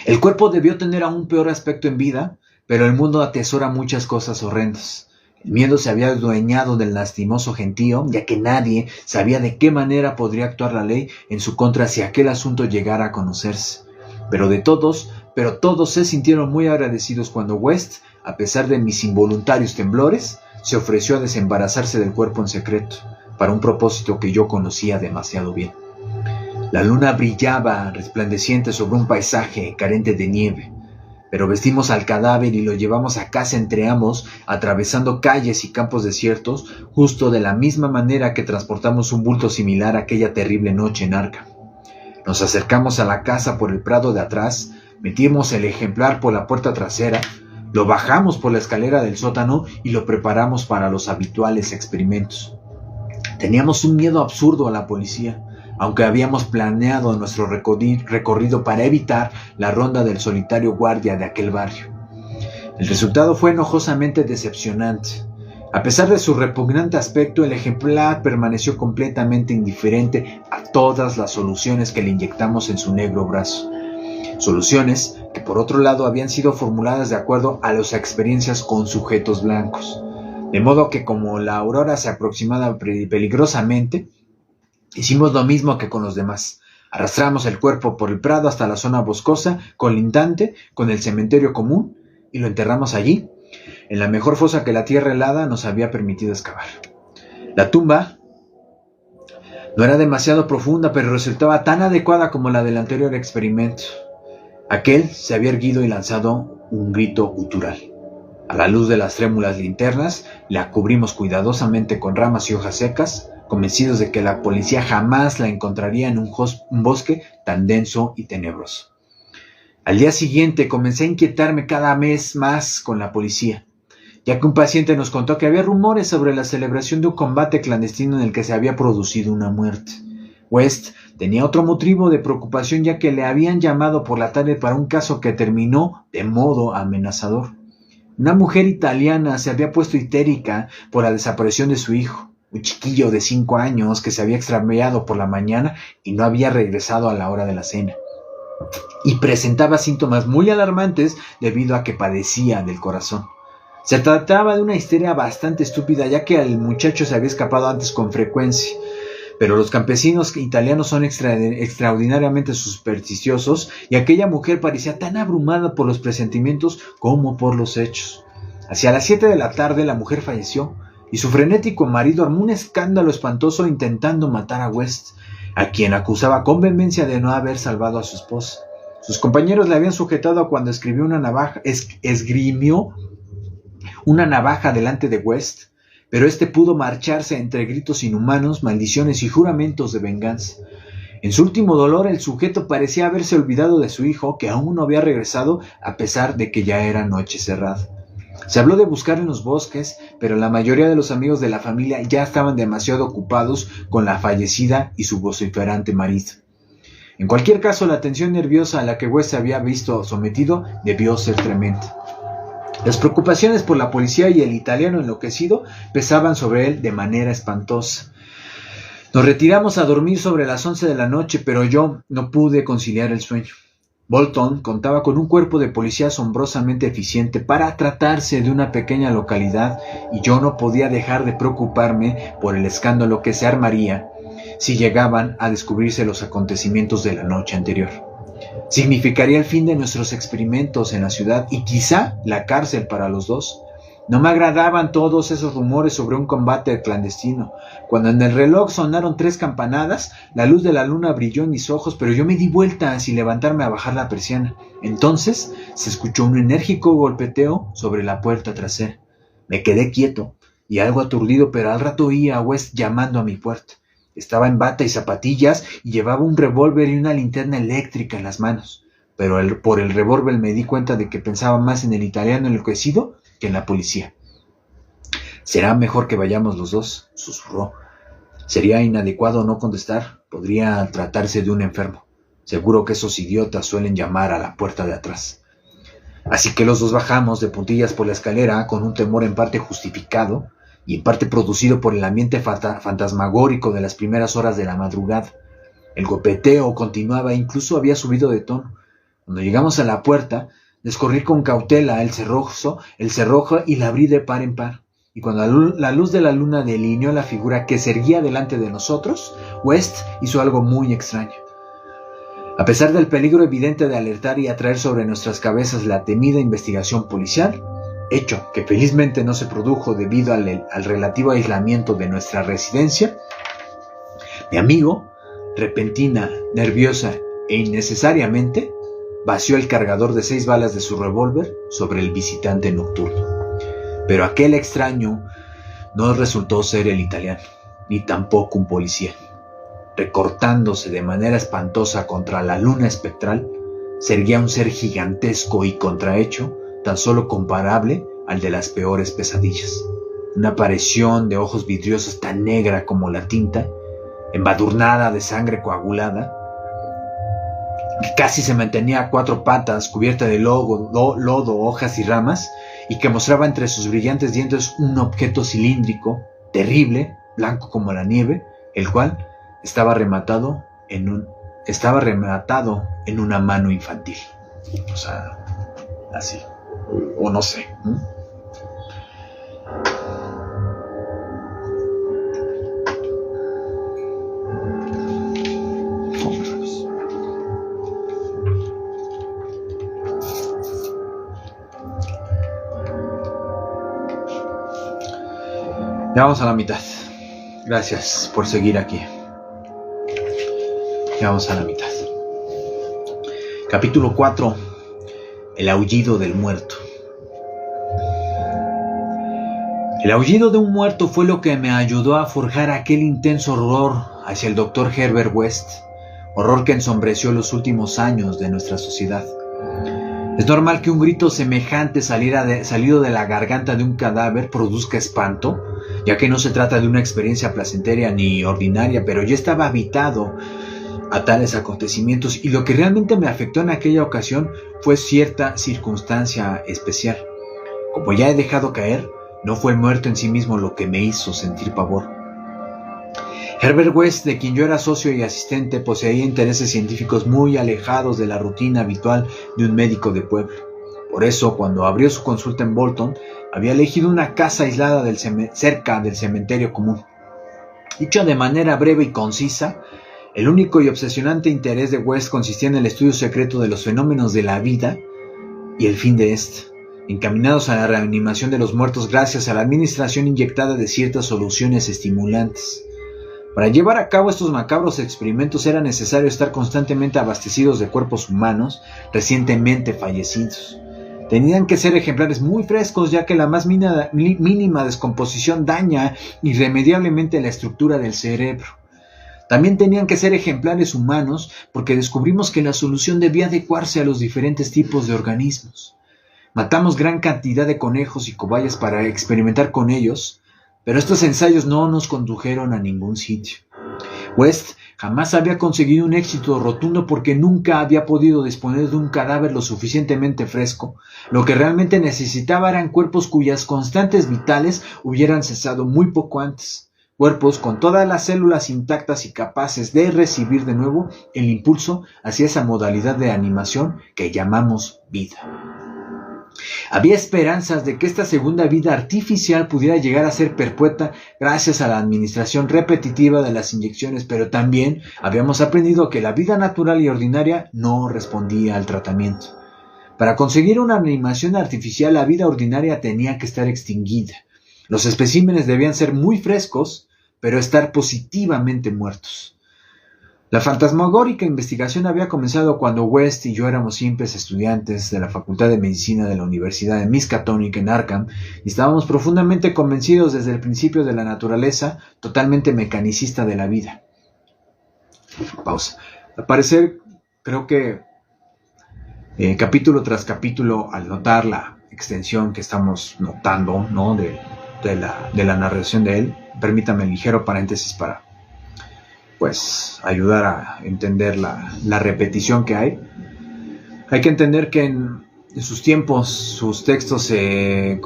Speaker 1: El cuerpo debió tener aún peor aspecto en vida, pero el mundo atesora muchas cosas horrendas. El miedo se había adueñado del lastimoso gentío, ya que nadie sabía de qué manera podría actuar la ley en su contra si aquel asunto llegara a conocerse. Pero todos se sintieron muy agradecidos cuando West, a pesar de mis involuntarios temblores, se ofreció a desembarazarse del cuerpo en secreto, para un propósito que yo conocía demasiado bien. La luna brillaba resplandeciente sobre un paisaje carente de nieve, pero vestimos al cadáver y lo llevamos a casa entre ambos, atravesando calles y campos desiertos, justo de la misma manera que transportamos un bulto similar aquella terrible noche en Arkham. Nos acercamos a la casa por el prado de atrás, metimos el ejemplar por la puerta trasera, lo bajamos por la escalera del sótano y lo preparamos para los habituales experimentos. Teníamos un miedo absurdo a la policía, aunque habíamos planeado nuestro recorrido para evitar la ronda del solitario guardia de aquel barrio. El resultado fue enojosamente decepcionante. A pesar de su repugnante aspecto, el ejemplar permaneció completamente indiferente a todas las soluciones que le inyectamos en su negro brazo. Soluciones que por otro lado habían sido formuladas de acuerdo a las experiencias con sujetos blancos. De modo que como la aurora se aproximaba peligrosamente, hicimos lo mismo que con los demás. Arrastramos el cuerpo por el prado hasta la zona boscosa, colindante con el cementerio común, y lo enterramos allí, en la mejor fosa que la tierra helada nos había permitido excavar. La tumba no era demasiado profunda, pero resultaba tan adecuada como la del anterior experimento. Aquel se había erguido y lanzado un grito gutural. A la luz de las trémulas linternas, la cubrimos cuidadosamente con ramas y hojas secas, convencidos de que la policía jamás la encontraría en un bosque tan denso y tenebroso. Al día siguiente comencé a inquietarme cada vez más con la policía, ya que un paciente nos contó que había rumores sobre la celebración de un combate clandestino en el que se había producido una muerte. West tenía otro motivo de preocupación, ya que le habían llamado por la tarde para un caso que terminó de modo amenazador. Una mujer italiana se había puesto histérica por la desaparición de su hijo, un chiquillo de 5 años que se había extraviado por la mañana y no había regresado a la hora de la cena. Y presentaba síntomas muy alarmantes debido a que padecía del corazón. Se trataba de una histeria bastante estúpida, ya que el muchacho se había escapado antes con frecuencia. Pero los campesinos italianos son extraordinariamente supersticiosos, y aquella mujer parecía tan abrumada por los presentimientos como por los hechos. Hacia las 7 de la tarde la mujer falleció, y su frenético marido armó un escándalo espantoso intentando matar a West, a quien acusaba con vehemencia de no haber salvado a su esposa. Sus compañeros le habían sujetado cuando esgrimió una navaja delante de West, pero este pudo marcharse entre gritos inhumanos, maldiciones y juramentos de venganza. En su último dolor, el sujeto parecía haberse olvidado de su hijo, que aún no había regresado a pesar de que ya era noche cerrada. Se habló de buscar en los bosques, pero la mayoría de los amigos de la familia ya estaban demasiado ocupados con la fallecida y su vociferante marido. En cualquier caso, la tensión nerviosa a la que West se había visto sometido debió ser tremenda. Las preocupaciones por la policía y el italiano enloquecido pesaban sobre él de manera espantosa. Nos retiramos a dormir sobre las 11 de la noche, pero yo no pude conciliar el sueño. Bolton contaba con un cuerpo de policía asombrosamente eficiente para tratarse de una pequeña localidad, y yo no podía dejar de preocuparme por el escándalo que se armaría si llegaban a descubrirse los acontecimientos de la noche anterior. Significaría el fin de nuestros experimentos en la ciudad y quizá la cárcel para los dos. No me agradaban todos esos rumores sobre un combate clandestino. Cuando en el reloj sonaron 3 campanadas, la luz de la luna brilló en mis ojos, pero yo me di vuelta sin levantarme a bajar la persiana. Entonces se escuchó un enérgico golpeteo sobre la puerta trasera. Me quedé quieto y algo aturdido, pero al rato oí a West llamando a mi puerta. Estaba en bata y zapatillas y llevaba un revólver y una linterna eléctrica en las manos. Pero por el revólver me di cuenta de que pensaba más en el italiano enloquecido que en la policía. «Será mejor que vayamos los dos», susurró. «Sería inadecuado no contestar. Podría tratarse de un enfermo. Seguro que esos idiotas suelen llamar a la puerta de atrás». Así que los dos bajamos de puntillas por la escalera, con un temor en parte justificado y en parte producido por el ambiente fantasmagórico de las primeras horas de la madrugada. El golpeteo continuaba e incluso había subido de tono. Cuando llegamos a la puerta, descorrí con cautela el cerrojo y la abrí de par en par. Y cuando la luz de la luna delineó la figura que se erguía delante de nosotros, West hizo algo muy extraño. A pesar del peligro evidente de alertar y atraer sobre nuestras cabezas la temida investigación policial, hecho que felizmente no se produjo debido al relativo aislamiento de nuestra residencia, mi amigo, repentina, nerviosa e innecesariamente, vació el cargador de 6 balas de su revólver sobre el visitante nocturno. Pero aquel extraño no resultó ser el italiano, ni tampoco un policía. Recortándose de manera espantosa contra la luna espectral, se erguía un ser gigantesco y contrahecho, tan solo comparable al de las peores pesadillas. Una aparición de ojos vidriosos tan negra como la tinta, embadurnada de sangre coagulada, que casi se mantenía a 4 patas, cubierta de lodo, hojas y ramas, y que mostraba entre sus brillantes dientes un objeto cilíndrico, terrible, blanco como la nieve, el cual estaba rematado en una mano infantil. O sea, así. O no sé. Ya vamos a la mitad. Gracias por seguir aquí. Ya vamos a la mitad. Capítulo 4. El aullido del muerto. El aullido de un muerto fue lo que me ayudó a forjar aquel intenso horror hacia el Dr. Herbert West, horror que ensombreció los últimos años de nuestra sociedad. Es normal que un grito semejante salido de la garganta de un cadáver produzca espanto, ya que no se trata de una experiencia placentera ni ordinaria, pero yo estaba habitado a tales acontecimientos y lo que realmente me afectó en aquella ocasión fue cierta circunstancia especial. Como ya he dejado caer, no fue el muerto en sí mismo lo que me hizo sentir pavor. Herbert West, de quien yo era socio y asistente, poseía intereses científicos muy alejados de la rutina habitual de un médico de pueblo. Por eso, cuando abrió su consulta en Bolton, había elegido una casa aislada cerca del cementerio común. Dicho de manera breve y concisa, el único y obsesionante interés de West consistía en el estudio secreto de los fenómenos de la vida y el fin de ésta, encaminados a la reanimación de los muertos gracias a la administración inyectada de ciertas soluciones estimulantes. Para llevar a cabo estos macabros experimentos era necesario estar constantemente abastecidos de cuerpos humanos recientemente fallecidos. Tenían que ser ejemplares muy frescos, ya que la más mínima descomposición daña irremediablemente la estructura del cerebro. También tenían que ser ejemplares humanos, porque descubrimos que la solución debía adecuarse a los diferentes tipos de organismos. Matamos gran cantidad de conejos y cobayas para experimentar con ellos, pero estos ensayos no nos condujeron a ningún sitio. West jamás había conseguido un éxito rotundo porque nunca había podido disponer de un cadáver lo suficientemente fresco. Lo que realmente necesitaba eran cuerpos cuyas constantes vitales hubieran cesado muy poco antes. Cuerpos con todas las células intactas y capaces de recibir de nuevo el impulso hacia esa modalidad de animación que llamamos vida. Había esperanzas de que esta segunda vida artificial pudiera llegar a ser perpetua gracias a la administración repetitiva de las inyecciones, pero también habíamos aprendido que la vida natural y ordinaria no respondía al tratamiento. Para conseguir una animación artificial, la vida ordinaria tenía que estar extinguida. Los especímenes debían ser muy frescos, pero estar positivamente muertos. La fantasmagórica investigación había comenzado cuando West y yo éramos simples estudiantes de la Facultad de Medicina de la Universidad de Miskatonic en Arkham y estábamos profundamente convencidos desde el principio de la naturaleza totalmente mecanicista de la vida. Pausa. Al parecer, creo que capítulo tras capítulo, al notar la extensión que estamos notando, ¿no? de la narración de él, permítame un ligero paréntesis para pues ayudar a entender la repetición que hay. Hay que entender que en sus tiempos sus textos se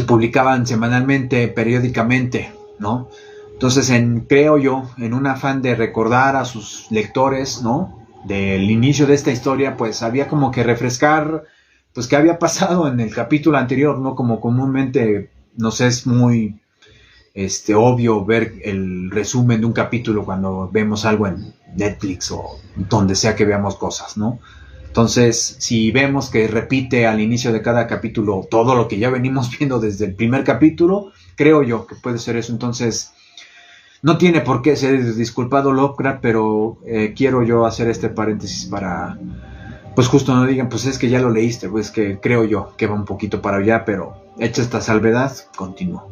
Speaker 1: publicaban semanalmente, periódicamente, ¿no? Entonces, creo yo, en un afán de recordar a sus lectores, ¿no?, del inicio de esta historia, pues había como que refrescar, pues qué había pasado en el capítulo anterior, ¿no? Como comúnmente nos es muy obvio ver el resumen de un capítulo cuando vemos algo en Netflix o donde sea que veamos cosas, ¿no? Entonces, si vemos que repite al inicio de cada capítulo todo lo que ya venimos viendo desde el primer capítulo, creo yo que puede ser eso. Entonces, no tiene por qué ser disculpado Lovecraft, pero quiero yo hacer este paréntesis para, pues justo no digan, pues es que ya lo leíste, pues que creo yo que va un poquito para allá, pero hecha esta salvedad, continúo,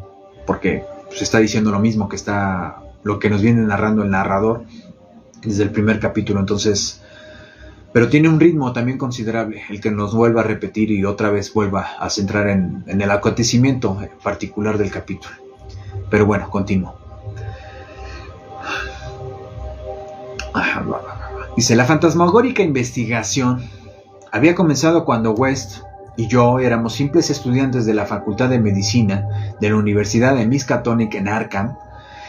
Speaker 1: porque pues está diciendo lo mismo que está lo que nos viene narrando el narrador desde el primer capítulo. Entonces, pero tiene un ritmo también considerable el que nos vuelva a repetir y otra vez vuelva a centrar en el acontecimiento particular del capítulo. Pero bueno, continúo. Dice, la fantasmagórica investigación había comenzado cuando West y yo éramos simples estudiantes de la Facultad de Medicina de la Universidad de Miskatonic en Arkham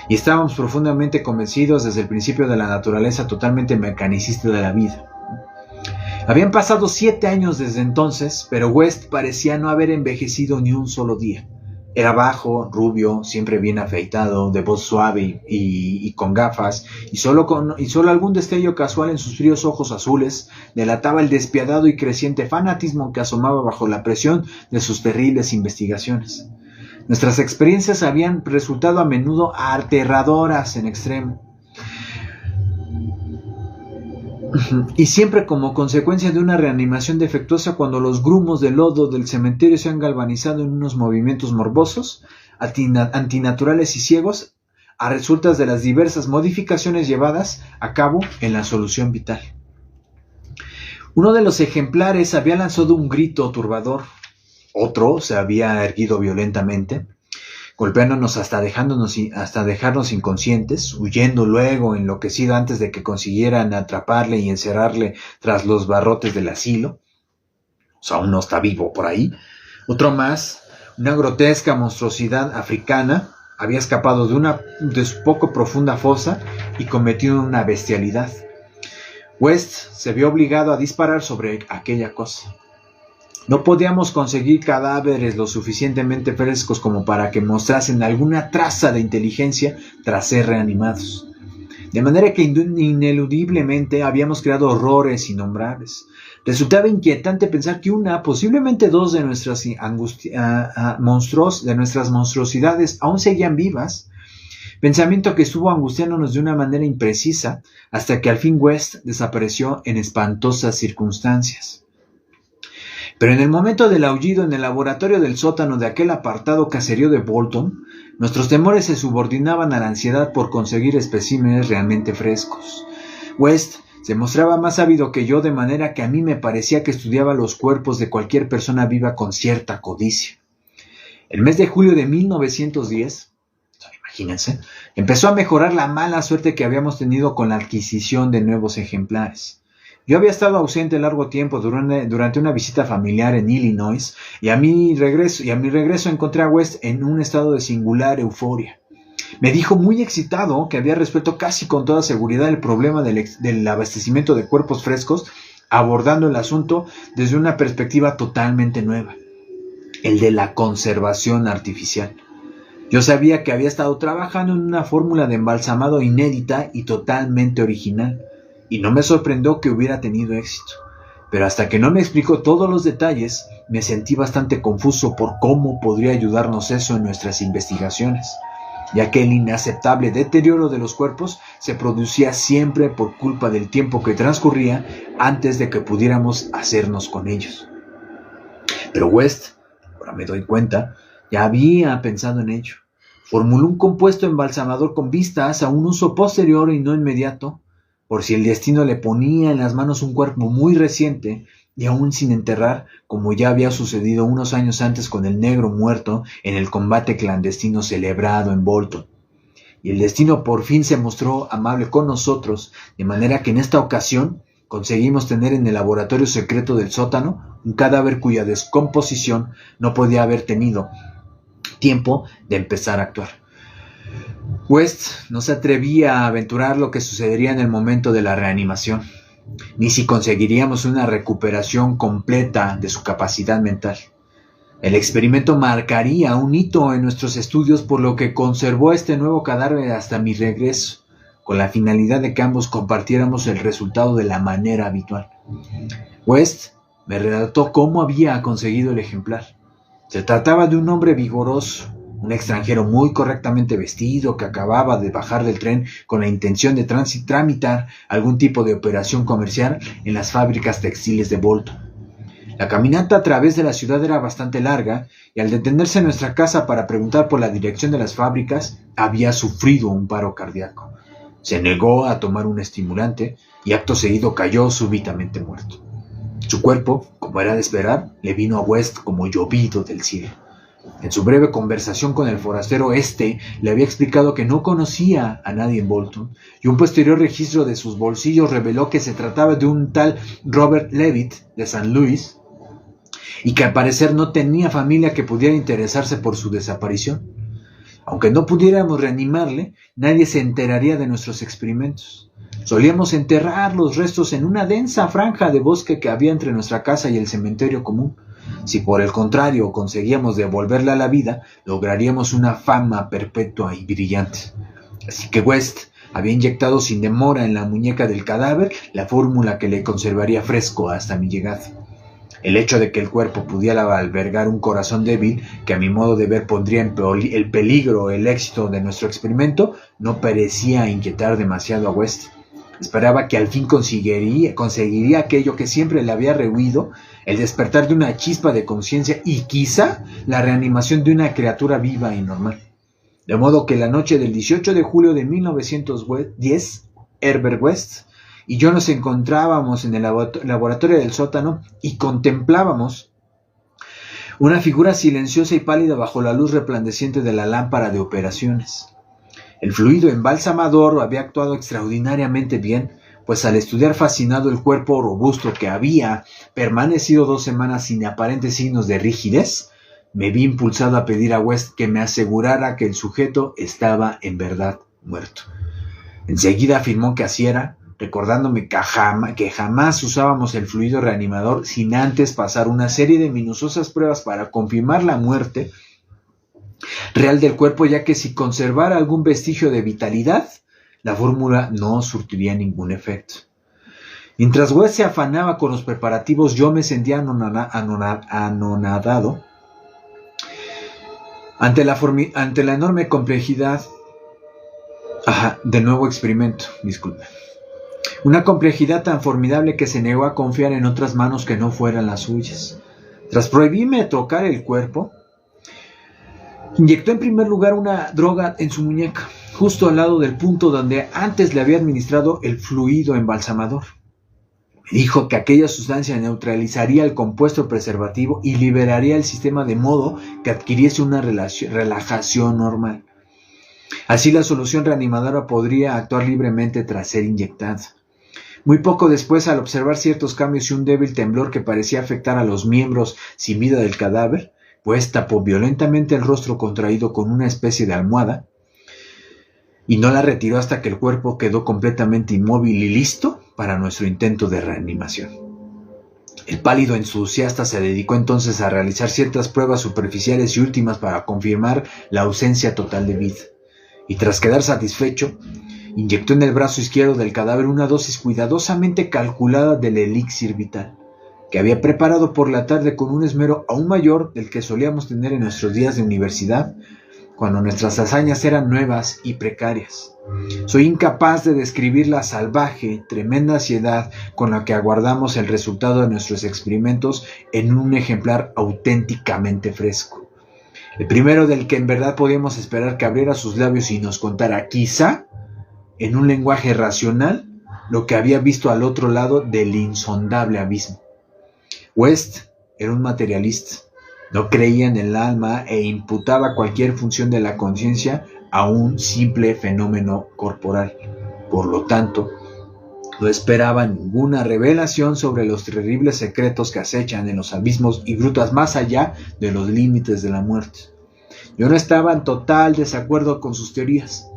Speaker 1: y estábamos profundamente convencidos desde el principio de la naturaleza totalmente mecanicista de la vida. Habían pasado 7 años desde entonces, pero West parecía no haber envejecido ni un solo día. Era bajo, rubio, siempre bien afeitado, de voz suave y con gafas, y solo algún destello casual en sus fríos ojos azules delataba el despiadado y creciente fanatismo que asomaba bajo la presión de sus terribles investigaciones. Nuestras experiencias habían resultado a menudo aterradoras en extremo. Y siempre como consecuencia de una reanimación defectuosa, cuando los grumos de lodo del cementerio se han galvanizado en unos movimientos morbosos, antinaturales y ciegos, a resultas de las diversas modificaciones llevadas a cabo en la solución vital. Uno de los ejemplares había lanzado un grito turbador, otro se había erguido violentamente, golpeándonos hasta dejarnos inconscientes, huyendo luego enloquecido antes de que consiguieran atraparle y encerrarle tras los barrotes del asilo. O sea, aún no está vivo por ahí. Otro más, una grotesca monstruosidad africana, había escapado de su poco profunda fosa y cometido una bestialidad. West se vio obligado a disparar sobre aquella cosa. No podíamos conseguir cadáveres lo suficientemente frescos como para que mostrasen alguna traza de inteligencia tras ser reanimados. De manera que ineludiblemente habíamos creado horrores innombrables. Resultaba inquietante pensar que posiblemente dos de nuestras monstruosidades aún seguían vivas. Pensamiento que estuvo angustiándonos de una manera imprecisa hasta que al fin West desapareció en espantosas circunstancias. Pero en el momento del aullido en el laboratorio del sótano de aquel apartado caserío de Bolton, nuestros temores se subordinaban a la ansiedad por conseguir especímenes realmente frescos. West se mostraba más ávido que yo, de manera que a mí me parecía que estudiaba los cuerpos de cualquier persona viva con cierta codicia. El mes de julio de 1910, imagínense, empezó a mejorar la mala suerte que habíamos tenido con la adquisición de nuevos ejemplares. Yo había estado ausente largo tiempo durante una visita familiar en Illinois, y a mi regreso encontré a West en un estado de singular euforia. Me dijo muy excitado que había resuelto casi con toda seguridad el problema del abastecimiento de cuerpos frescos, abordando el asunto desde una perspectiva totalmente nueva, el de la conservación artificial. Yo sabía que había estado trabajando en una fórmula de embalsamado inédita y totalmente original, y no me sorprendió que hubiera tenido éxito. Pero hasta que no me explicó todos los detalles, me sentí bastante confuso por cómo podría ayudarnos eso en nuestras investigaciones, ya que el inaceptable deterioro de los cuerpos se producía siempre por culpa del tiempo que transcurría antes de que pudiéramos hacernos con ellos. Pero West, ahora me doy cuenta, ya había pensado en ello. Formuló un compuesto embalsamador con vistas a un uso posterior y no inmediato, por si el destino le ponía en las manos un cuerpo muy reciente y aún sin enterrar, como ya había sucedido unos años antes con el negro muerto en el combate clandestino celebrado en Bolton. Y el destino por fin se mostró amable con nosotros, de manera que en esta ocasión conseguimos tener en el laboratorio secreto del sótano un cadáver cuya descomposición no podía haber tenido tiempo de empezar a actuar. West no se atrevía a aventurar lo que sucedería en el momento de la reanimación, ni si conseguiríamos una recuperación completa de su capacidad mental. El experimento marcaría un hito en nuestros estudios, por lo que conservó este nuevo cadáver hasta mi regreso, con la finalidad de que ambos compartiéramos el resultado de la manera habitual. West me relató cómo había conseguido el ejemplar. Se trataba de un hombre vigoroso, un extranjero muy correctamente vestido que acababa de bajar del tren con la intención de tramitar algún tipo de operación comercial en las fábricas textiles de Bolton. La caminata a través de la ciudad era bastante larga, y al detenerse en nuestra casa para preguntar por la dirección de las fábricas, había sufrido un paro cardíaco. Se negó a tomar un estimulante y acto seguido cayó súbitamente muerto. Su cuerpo, como era de esperar, le vino a West como llovido del cielo. En su breve conversación con el forastero, le había explicado que no conocía a nadie en Bolton, y un posterior registro de sus bolsillos reveló que se trataba de un tal Robert Levitt de San Luis, y que al parecer no tenía familia que pudiera interesarse por su desaparición. Aunque no pudiéramos reanimarle, nadie se enteraría de nuestros experimentos. Solíamos enterrar los restos en una densa franja de bosque que había entre nuestra casa y el cementerio común. Si por el contrario conseguíamos devolverla a la vida, lograríamos una fama perpetua y brillante. Así que West había inyectado sin demora en la muñeca del cadáver la fórmula que le conservaría fresco hasta mi llegada. El hecho de que el cuerpo pudiera albergar un corazón débil, que a mi modo de ver pondría en peligro el éxito de nuestro experimento, no parecía inquietar demasiado a West. Esperaba que al fin conseguiría aquello que siempre le había rehuido, el despertar de una chispa de conciencia y quizá la reanimación de una criatura viva y normal. De modo que la noche del 18 de julio de 1910, Herbert West y yo nos encontrábamos en el laboratorio del sótano y contemplábamos una figura silenciosa y pálida bajo la luz resplandeciente de la lámpara de operaciones. El fluido embalsamador había actuado extraordinariamente bien, pues al estudiar fascinado el cuerpo robusto que había permanecido 2 semanas sin aparentes signos de rigidez, me vi impulsado a pedir a West que me asegurara que el sujeto estaba en verdad muerto. Enseguida afirmó que así era, recordándome que jamás usábamos el fluido reanimador sin antes pasar una serie de minuciosas pruebas para confirmar la muerte real del cuerpo, ya que si conservara algún vestigio de vitalidad, la fórmula no surtiría ningún efecto. Mientras West se afanaba con los preparativos, yo me sentía anonadado ante la enorme complejidad del nuevo experimento. Disculpe. Una complejidad tan formidable que se negó a confiar en otras manos que no fueran las suyas. Tras prohibirme tocar el cuerpo, inyectó en primer lugar una droga en su muñeca, justo al lado del punto donde antes le había administrado el fluido embalsamador. Me dijo que aquella sustancia neutralizaría el compuesto preservativo y liberaría el sistema de modo que adquiriese una relajación normal. Así la solución reanimadora podría actuar libremente tras ser inyectada. Muy poco después, al observar ciertos cambios y un débil temblor que parecía afectar a los miembros sin vida del cadáver, pues tapó violentamente el rostro contraído con una especie de almohada y no la retiró hasta que el cuerpo quedó completamente inmóvil y listo para nuestro intento de reanimación. El pálido entusiasta se dedicó entonces a realizar ciertas pruebas superficiales y últimas para confirmar la ausencia total de vida, y tras quedar satisfecho, inyectó en el brazo izquierdo del cadáver una dosis cuidadosamente calculada del elixir vital, que había preparado por la tarde con un esmero aún mayor del que solíamos tener en nuestros días de universidad, cuando nuestras hazañas eran nuevas y precarias. Soy incapaz de describir la salvaje, tremenda ansiedad con la que aguardamos el resultado de nuestros experimentos en un ejemplar auténticamente fresco. El primero del que en verdad podíamos esperar que abriera sus labios y nos contara, quizá, en un lenguaje racional, lo que había visto al otro lado del insondable abismo. West era un materialista. No creía en el alma e imputaba cualquier función de la conciencia a un simple fenómeno corporal. Por lo tanto, no esperaba ninguna revelación sobre los terribles secretos que acechan en los abismos y grutas más allá de los límites de la muerte. Yo no estaba en total desacuerdo con sus teorías,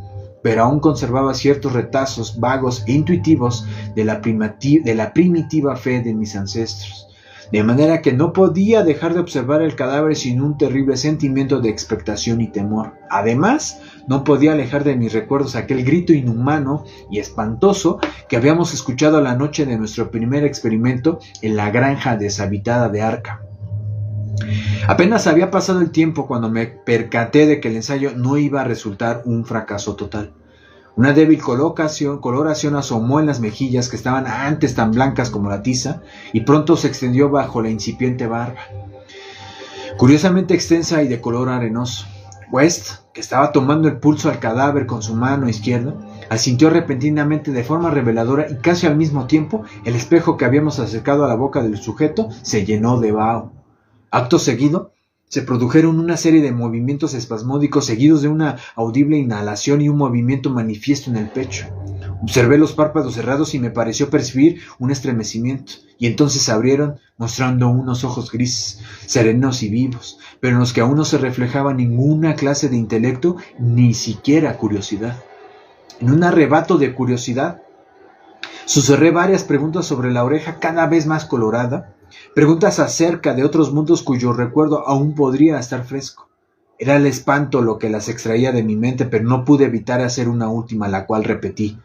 Speaker 1: pero aún conservaba ciertos retazos vagos e intuitivos de la primitiva fe de mis ancestros. De manera que no podía dejar de observar el cadáver sin un terrible sentimiento de expectación y temor. Además, no podía alejar de mis recuerdos aquel grito inhumano y espantoso que habíamos escuchado la noche de nuestro primer experimento en la granja deshabitada de Arkham. Apenas había pasado el tiempo cuando me percaté de que el ensayo no iba a resultar un fracaso total. Una débil coloración asomó en las mejillas que estaban antes tan blancas como la tiza y pronto se extendió bajo la incipiente barba, curiosamente extensa y de color arenoso. West, que estaba tomando el pulso al cadáver con su mano izquierda, asintió repentinamente de forma reveladora y casi al mismo tiempo el espejo que habíamos acercado a la boca del sujeto se llenó de vaho. Acto seguido, se produjeron una serie de movimientos espasmódicos seguidos de una audible inhalación y un movimiento manifiesto en el pecho. Observé los párpados cerrados y me pareció percibir un estremecimiento, y entonces se abrieron, mostrando unos ojos grises, serenos y vivos, pero en los que aún no se reflejaba ninguna clase de intelecto, ni siquiera curiosidad. En un arrebato de curiosidad, susurré varias preguntas sobre la oreja cada vez más colorada, preguntas acerca de otros mundos cuyo recuerdo aún podría estar fresco. Era el espanto lo que las extraía de mi mente, pero no pude evitar hacer una última, la cual repetí: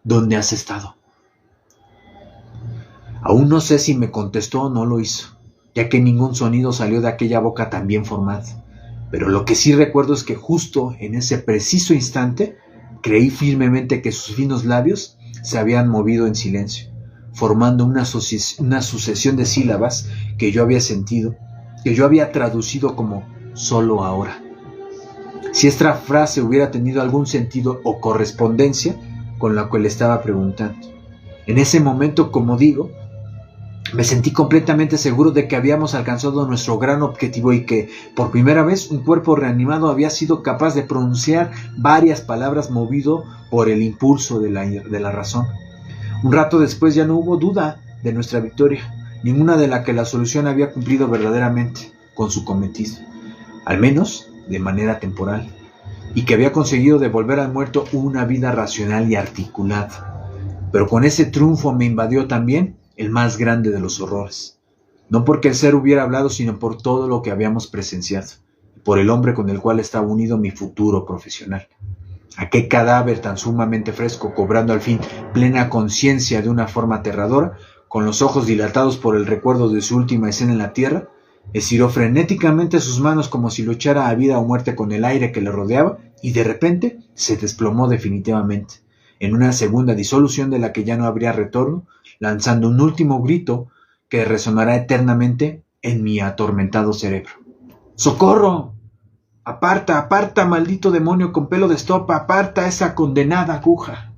Speaker 1: ¿dónde has estado? Aún no sé si me contestó o no lo hizo, ya que ningún sonido salió de aquella boca tan bien formada. Pero lo que sí recuerdo es que justo en ese preciso instante creí firmemente que sus finos labios se habían movido en silencio, formando una sucesión de sílabas que yo había sentido, que yo había traducido como solo ahora. Si esta frase hubiera tenido algún sentido o correspondencia con lo que le estaba preguntando. En ese momento, como digo, me sentí completamente seguro de que habíamos alcanzado nuestro gran objetivo y que, por primera vez, un cuerpo reanimado había sido capaz de pronunciar varias palabras movido por el impulso de la razón. Un rato después ya no hubo duda de nuestra victoria, ninguna de la que la solución había cumplido verdaderamente con su cometido, al menos de manera temporal, y que había conseguido devolver al muerto una vida racional y articulada. Pero con ese triunfo me invadió también el más grande de los horrores, no porque el ser hubiera hablado, sino por todo lo que habíamos presenciado, por el hombre con el cual estaba unido mi futuro profesional. Aquel cadáver tan sumamente fresco, cobrando al fin plena conciencia de una forma aterradora, con los ojos dilatados por el recuerdo de su última escena en la tierra, estiró frenéticamente sus manos como si luchara a vida o muerte con el aire que le rodeaba, y de repente se desplomó definitivamente, en una segunda disolución de la que ya no habría retorno, lanzando un último grito que resonará eternamente en mi atormentado cerebro. ¡Socorro! ¡Aparta, aparta, maldito demonio con pelo de estopa! ¡Aparta esa condenada aguja!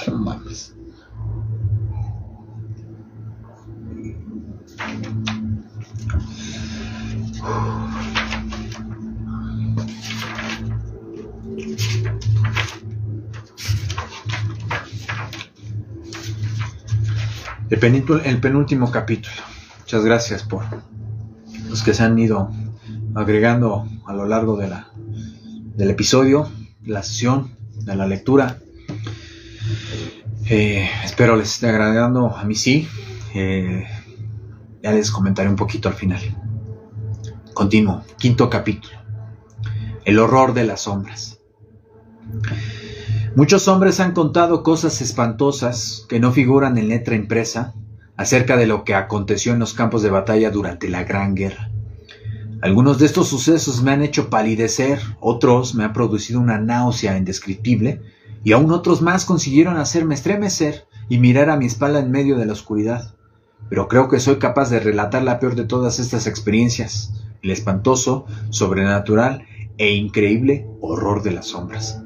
Speaker 1: No mames. El penúltimo capítulo. Muchas gracias por los que se han ido agregando a lo largo del episodio, de la sesión, de la lectura. Espero les esté agradando. A mí sí. Ya les comentaré un poquito al final. Continúo. Quinto capítulo. El horror de las sombras. Muchos hombres han contado cosas espantosas que no figuran en letra impresa acerca de lo que aconteció en los campos de batalla durante la Gran Guerra. Algunos de estos sucesos me han hecho palidecer, otros me han producido una náusea indescriptible, y aún otros más consiguieron hacerme estremecer y mirar a mi espalda en medio de la oscuridad. Pero creo que soy capaz de relatar la peor de todas estas experiencias, el espantoso, sobrenatural e increíble horror de las sombras.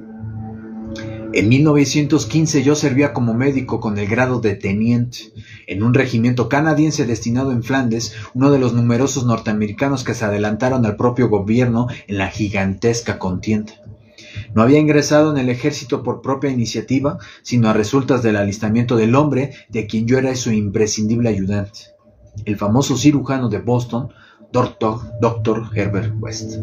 Speaker 1: En 1915 yo servía como médico con el grado de teniente en un regimiento canadiense destinado en Flandes, uno de los numerosos norteamericanos que se adelantaron al propio gobierno en la gigantesca contienda. No había ingresado en el ejército por propia iniciativa, sino a resultas del alistamiento del hombre de quien yo era su imprescindible ayudante, el famoso cirujano de Boston, Dr. Herbert West.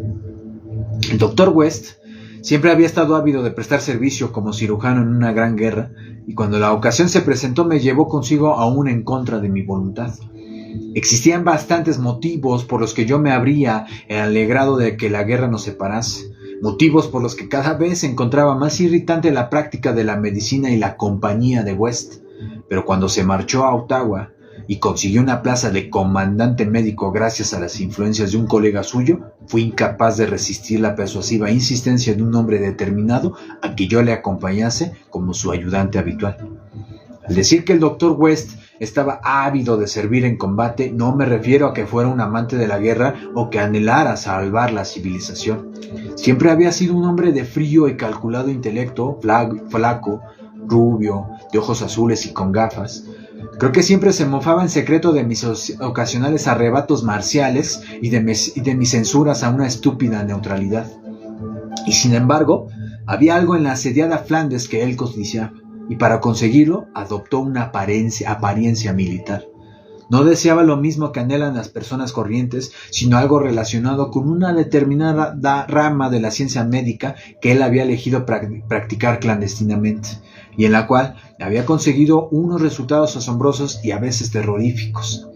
Speaker 1: El Dr. West siempre había estado ávido de prestar servicio como cirujano en una gran guerra, y cuando la ocasión se presentó me llevó consigo aún en contra de mi voluntad. Existían bastantes motivos por los que yo me habría alegrado de que la guerra nos separase, motivos por los que cada vez encontraba más irritante la práctica de la medicina y la compañía de West, pero cuando se marchó a Ottawa y consiguió una plaza de comandante médico gracias a las influencias de un colega suyo, fui incapaz de resistir la persuasiva insistencia de un hombre determinado a que yo le acompañase como su ayudante habitual. Al decir que el Dr. West estaba ávido de servir en combate, no me refiero a que fuera un amante de la guerra o que anhelara salvar la civilización. Siempre había sido un hombre de frío y calculado intelecto, flaco, rubio, de ojos azules y con gafas. Creo que siempre se mofaba en secreto de mis ocasionales arrebatos marciales y de mis censuras a una estúpida neutralidad. Y sin embargo, había algo en la asediada Flandes que él codiciaba, y para conseguirlo adoptó una apariencia militar. No deseaba lo mismo que anhelan las personas corrientes, sino algo relacionado con una determinada rama de la ciencia médica que él había elegido practicar clandestinamente, y en la cual había conseguido unos resultados asombrosos y a veces terroríficos.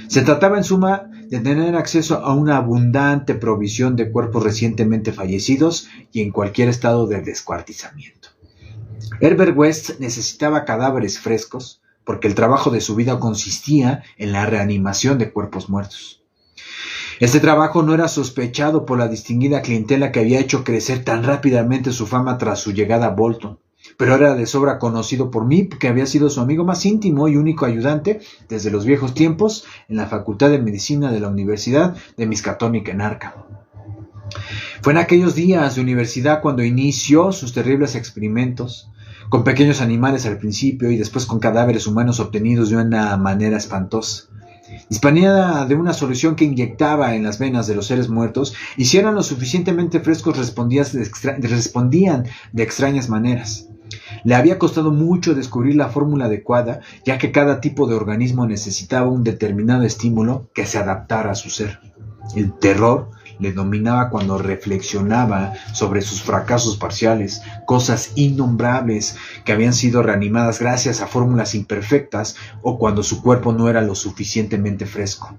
Speaker 1: Se trataba en suma de tener acceso a una abundante provisión de cuerpos recientemente fallecidos y en cualquier estado de descuartizamiento. Herbert West necesitaba cadáveres frescos porque el trabajo de su vida consistía en la reanimación de cuerpos muertos. Este trabajo no era sospechado por la distinguida clientela que había hecho crecer tan rápidamente su fama tras su llegada a Bolton. pero era de sobra conocido por mí, que había sido su amigo más íntimo y único ayudante desde los viejos tiempos en la Facultad de Medicina de la Universidad de Miskatonic en Arkham. Fue en aquellos días de universidad cuando inició sus terribles experimentos, con pequeños animales al principio y después con cadáveres humanos obtenidos de una manera espantosa. Disponía de una solución que inyectaba en las venas de los seres muertos y si eran lo suficientemente frescos respondían de extrañas maneras. Le había costado mucho descubrir la fórmula adecuada, ya que cada tipo de organismo necesitaba un determinado estímulo que se adaptara a su ser. El terror le dominaba cuando reflexionaba sobre sus fracasos parciales, cosas innombrables que habían sido reanimadas gracias a fórmulas imperfectas o cuando su cuerpo no era lo suficientemente fresco.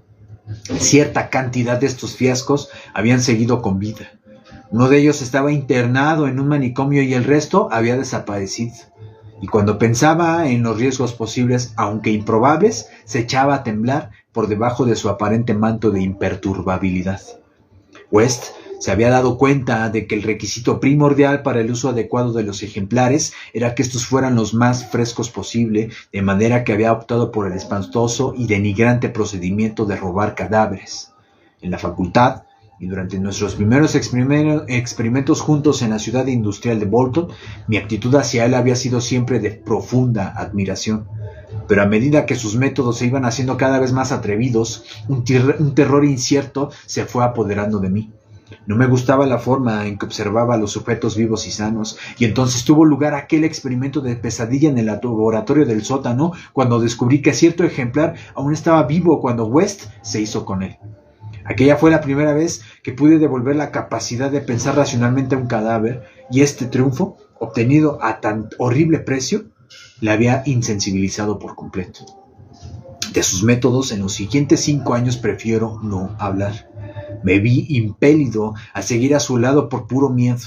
Speaker 1: Cierta cantidad de estos fiascos habían seguido con vida. Uno de ellos estaba internado en un manicomio y el resto había desaparecido. Y cuando pensaba en los riesgos posibles, aunque improbables, se echaba a temblar por debajo de su aparente manto de imperturbabilidad. West se había dado cuenta de que el requisito primordial para el uso adecuado de los ejemplares era que estos fueran los más frescos posible, de manera que había optado por el espantoso y denigrante procedimiento de robar cadáveres. En la facultad, y durante nuestros primeros experimentos juntos en la ciudad industrial de Bolton, mi actitud hacia él había sido siempre de profunda admiración. Pero a medida que sus métodos se iban haciendo cada vez más atrevidos, un terror incierto se fue apoderando de mí. No me gustaba la forma en que observaba a los sujetos vivos y sanos, y entonces tuvo lugar aquel experimento de pesadilla en el laboratorio del sótano, cuando descubrí que cierto ejemplar aún estaba vivo cuando West se hizo con él. Aquella fue la primera vez que pude devolver la capacidad de pensar racionalmente a un cadáver, y este triunfo, obtenido a tan horrible precio, le había insensibilizado por completo. De sus métodos en los siguientes 5 años prefiero no hablar. Me vi impelido a seguir a su lado por puro miedo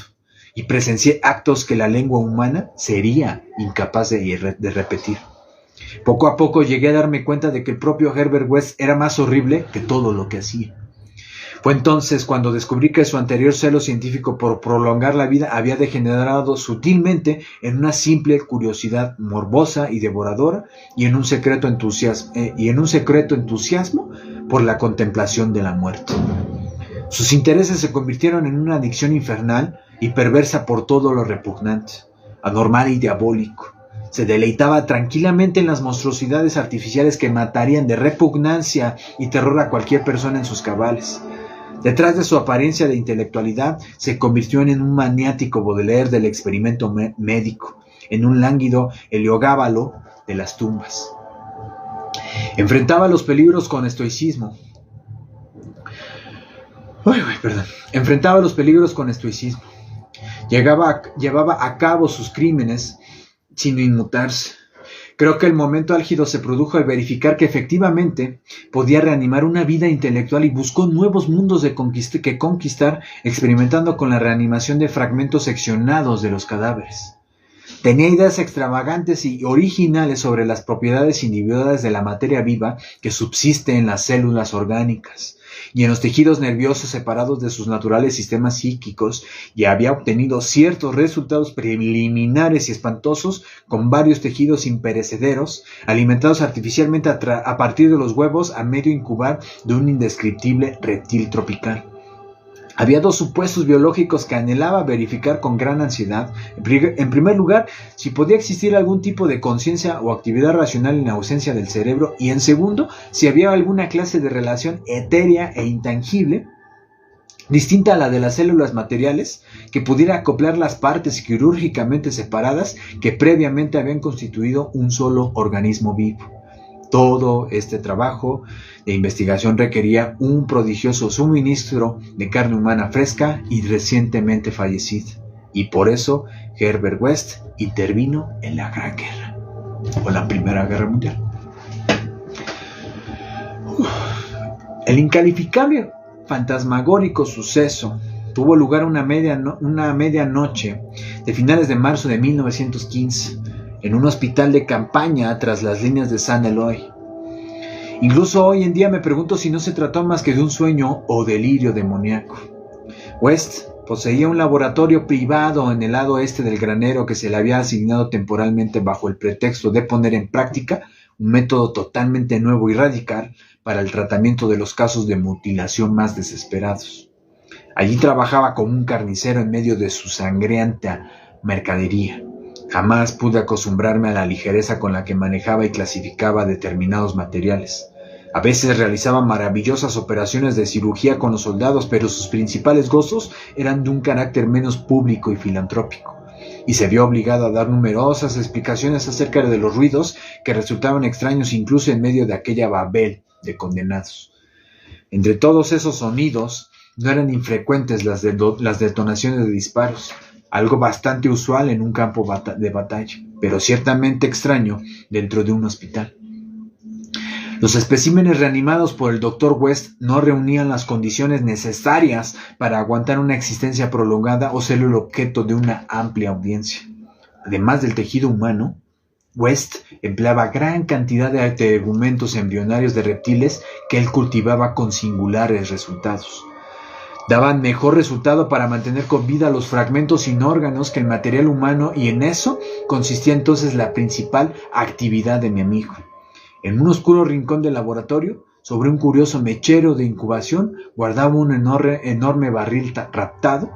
Speaker 1: y presencié actos que la lengua humana sería incapaz de repetir. Poco a poco llegué a darme cuenta de que el propio Herbert West era más horrible que todo lo que hacía. Fue entonces cuando descubrí que su anterior celo científico por prolongar la vida había degenerado sutilmente en una simple curiosidad morbosa y devoradora y en un secreto entusiasmo por la contemplación de la muerte. Sus intereses se convirtieron en una adicción infernal y perversa por todo lo repugnante, anormal y diabólico. Se deleitaba tranquilamente en las monstruosidades artificiales que matarían de repugnancia y terror a cualquier persona en sus cabales. Detrás de su apariencia de intelectualidad, se convirtió en un maniático Baudelaire del experimento médico, en un lánguido Heliogábalo de las tumbas. Enfrentaba los peligros con estoicismo. Enfrentaba los peligros con estoicismo. Llevaba a cabo sus crímenes sin inmutarse. Creo que el momento álgido se produjo al verificar que efectivamente podía reanimar una vida intelectual y buscó nuevos mundos que conquistar, experimentando con la reanimación de fragmentos seccionados de los cadáveres. Tenía ideas extravagantes y originales sobre las propiedades individuales de la materia viva que subsiste en las células orgánicas y en los tejidos nerviosos separados de sus naturales sistemas psíquicos, y había obtenido ciertos resultados preliminares y espantosos con varios tejidos imperecederos, alimentados artificialmente a partir de los huevos a medio incubar de un indescriptible reptil tropical. Había 2 supuestos biológicos que anhelaba verificar con gran ansiedad. En primer lugar, si podía existir algún tipo de conciencia o actividad racional en la ausencia del cerebro, y en segundo, si había alguna clase de relación etérea e intangible, distinta a la de las células materiales, que pudiera acoplar las partes quirúrgicamente separadas que previamente habían constituido un solo organismo vivo. Todo este trabajo de investigación requería un prodigioso suministro de carne humana fresca y recientemente fallecida, y por eso Herbert West intervino en la Gran Guerra, o la Primera Guerra Mundial. El incalificable fantasmagórico suceso tuvo lugar una medianoche de finales de marzo de 1915, en un hospital de campaña tras las líneas de St. Eloi. Incluso hoy en día me pregunto si no se trató más que de un sueño o delirio demoníaco. West poseía un laboratorio privado en el lado este del granero que se le había asignado temporalmente bajo el pretexto de poner en práctica un método totalmente nuevo y radical para el tratamiento de los casos de mutilación más desesperados. Allí trabajaba como un carnicero en medio de su sangrienta mercadería. Jamás pude acostumbrarme a la ligereza con la que manejaba y clasificaba determinados materiales. A veces realizaba maravillosas operaciones de cirugía con los soldados, pero sus principales gozos eran de un carácter menos público y filantrópico, y se vio obligado a dar numerosas explicaciones acerca de los ruidos que resultaban extraños incluso en medio de aquella babel de condenados. Entre todos esos sonidos, no eran infrecuentes las detonaciones de disparos, algo bastante usual en un campo de batalla, pero ciertamente extraño dentro de un hospital. Los especímenes reanimados por el Dr. West no reunían las condiciones necesarias para aguantar una existencia prolongada o ser el objeto de una amplia audiencia. Además del tejido humano, West empleaba gran cantidad de tegumentos embrionarios de reptiles que él cultivaba con singulares resultados. Daban mejor resultado para mantener con vida los fragmentos sin órganos que el material humano, y en eso consistía entonces la principal actividad de mi amigo. En un oscuro rincón del laboratorio, sobre un curioso mechero de incubación, guardaba un enorme barril raptado,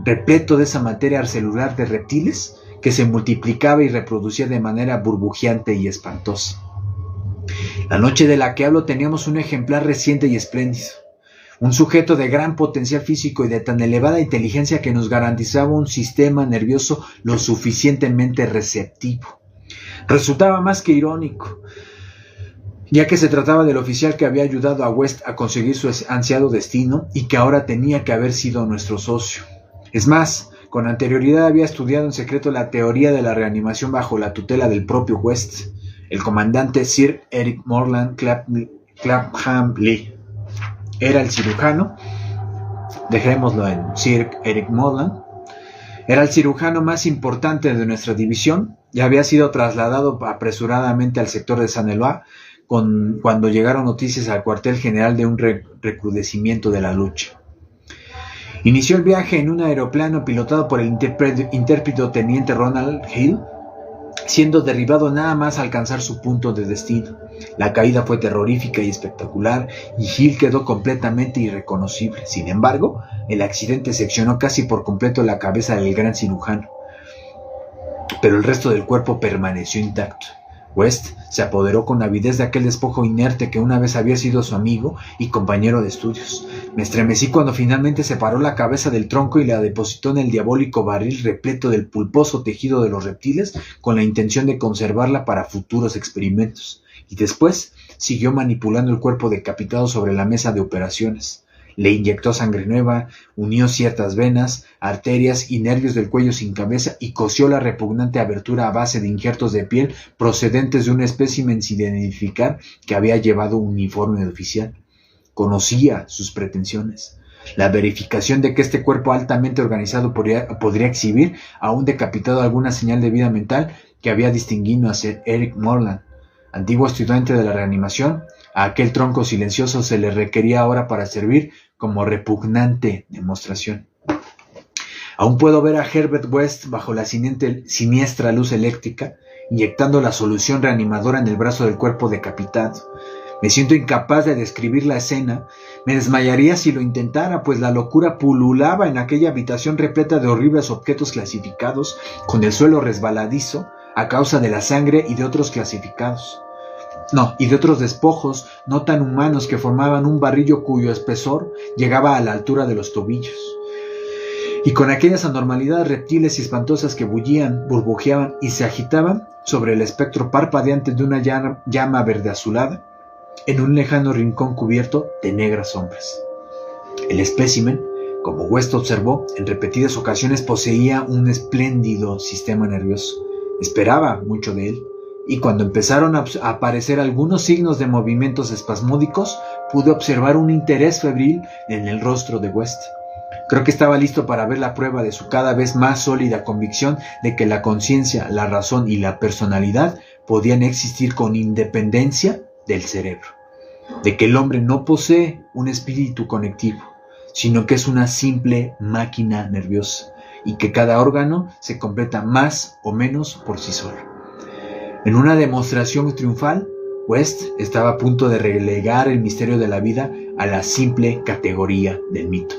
Speaker 1: repleto de esa materia celular de reptiles que se multiplicaba y reproducía de manera burbujeante y espantosa. La noche de la que hablo teníamos un ejemplar reciente y espléndido, un sujeto de gran potencial físico y de tan elevada inteligencia que nos garantizaba un sistema nervioso lo suficientemente receptivo. Resultaba más que irónico, ya que se trataba del oficial que había ayudado a West a conseguir su ansiado destino y que ahora tenía que haber sido nuestro socio. Es más, con anterioridad había estudiado en secreto la teoría de la reanimación bajo la tutela del propio West, el comandante Sir Eric Morland Clapham Lee. Era el cirujano, dejémoslo en Sir Eric Morland, era el cirujano más importante de nuestra división y había sido trasladado apresuradamente al sector de Saint-Éloi cuando llegaron noticias al cuartel general de un recrudecimiento de la lucha. Inició el viaje en un aeroplano pilotado por el intrépido teniente Ronald Hill, siendo derribado nada más alcanzar su punto de destino. La caída fue terrorífica y espectacular, y Hill quedó completamente irreconocible. Sin embargo, el accidente seccionó casi por completo la cabeza del gran cirujano, pero el resto del cuerpo permaneció intacto. West se apoderó con avidez de aquel despojo inerte que una vez había sido su amigo y compañero de estudios. Me estremecí cuando finalmente separó la cabeza del tronco y la depositó en el diabólico barril repleto del pulposo tejido de los reptiles con la intención de conservarla para futuros experimentos. Y después siguió manipulando el cuerpo decapitado sobre la mesa de operaciones. Le inyectó sangre nueva, unió ciertas venas, arterias y nervios del cuello sin cabeza y cosió la repugnante abertura a base de injertos de piel procedentes de un espécimen sin identificar que había llevado un uniforme de oficial. Conocía sus pretensiones. La verificación de que este cuerpo altamente organizado podría exhibir a un decapitado alguna señal de vida mental que había distinguido a Sir Eric Morland, antiguo estudiante de la reanimación. A aquel tronco silencioso se le requería ahora para servir como repugnante demostración. Aún puedo ver a Herbert West bajo la siniestra luz eléctrica, inyectando la solución reanimadora en el brazo del cuerpo decapitado. Me siento incapaz de describir la escena. Me desmayaría si lo intentara, pues la locura pululaba en aquella habitación repleta de horribles objetos clasificados, con el suelo resbaladizo a causa de la sangre y de otros despojos no tan humanos que formaban un barrillo cuyo espesor llegaba a la altura de los tobillos. Y con aquellas anormalidades reptiles y espantosas que bullían, burbujeaban y se agitaban sobre el espectro parpadeante de una llama verde azulada, en un lejano rincón cubierto de negras sombras. El espécimen, como West observó, en repetidas ocasiones poseía un espléndido sistema nervioso. Esperaba mucho de él, y cuando empezaron a aparecer algunos signos de movimientos espasmódicos, pude observar un interés febril en el rostro de West. Creo que estaba listo para ver la prueba de su cada vez más sólida convicción de que la conciencia, la razón y la personalidad podían existir con independencia del cerebro, de que el hombre no posee un espíritu conectivo, sino que es una simple máquina nerviosa y que cada órgano se completa más o menos por sí solo. En una demostración triunfal, West estaba a punto de relegar el misterio de la vida a la simple categoría del mito.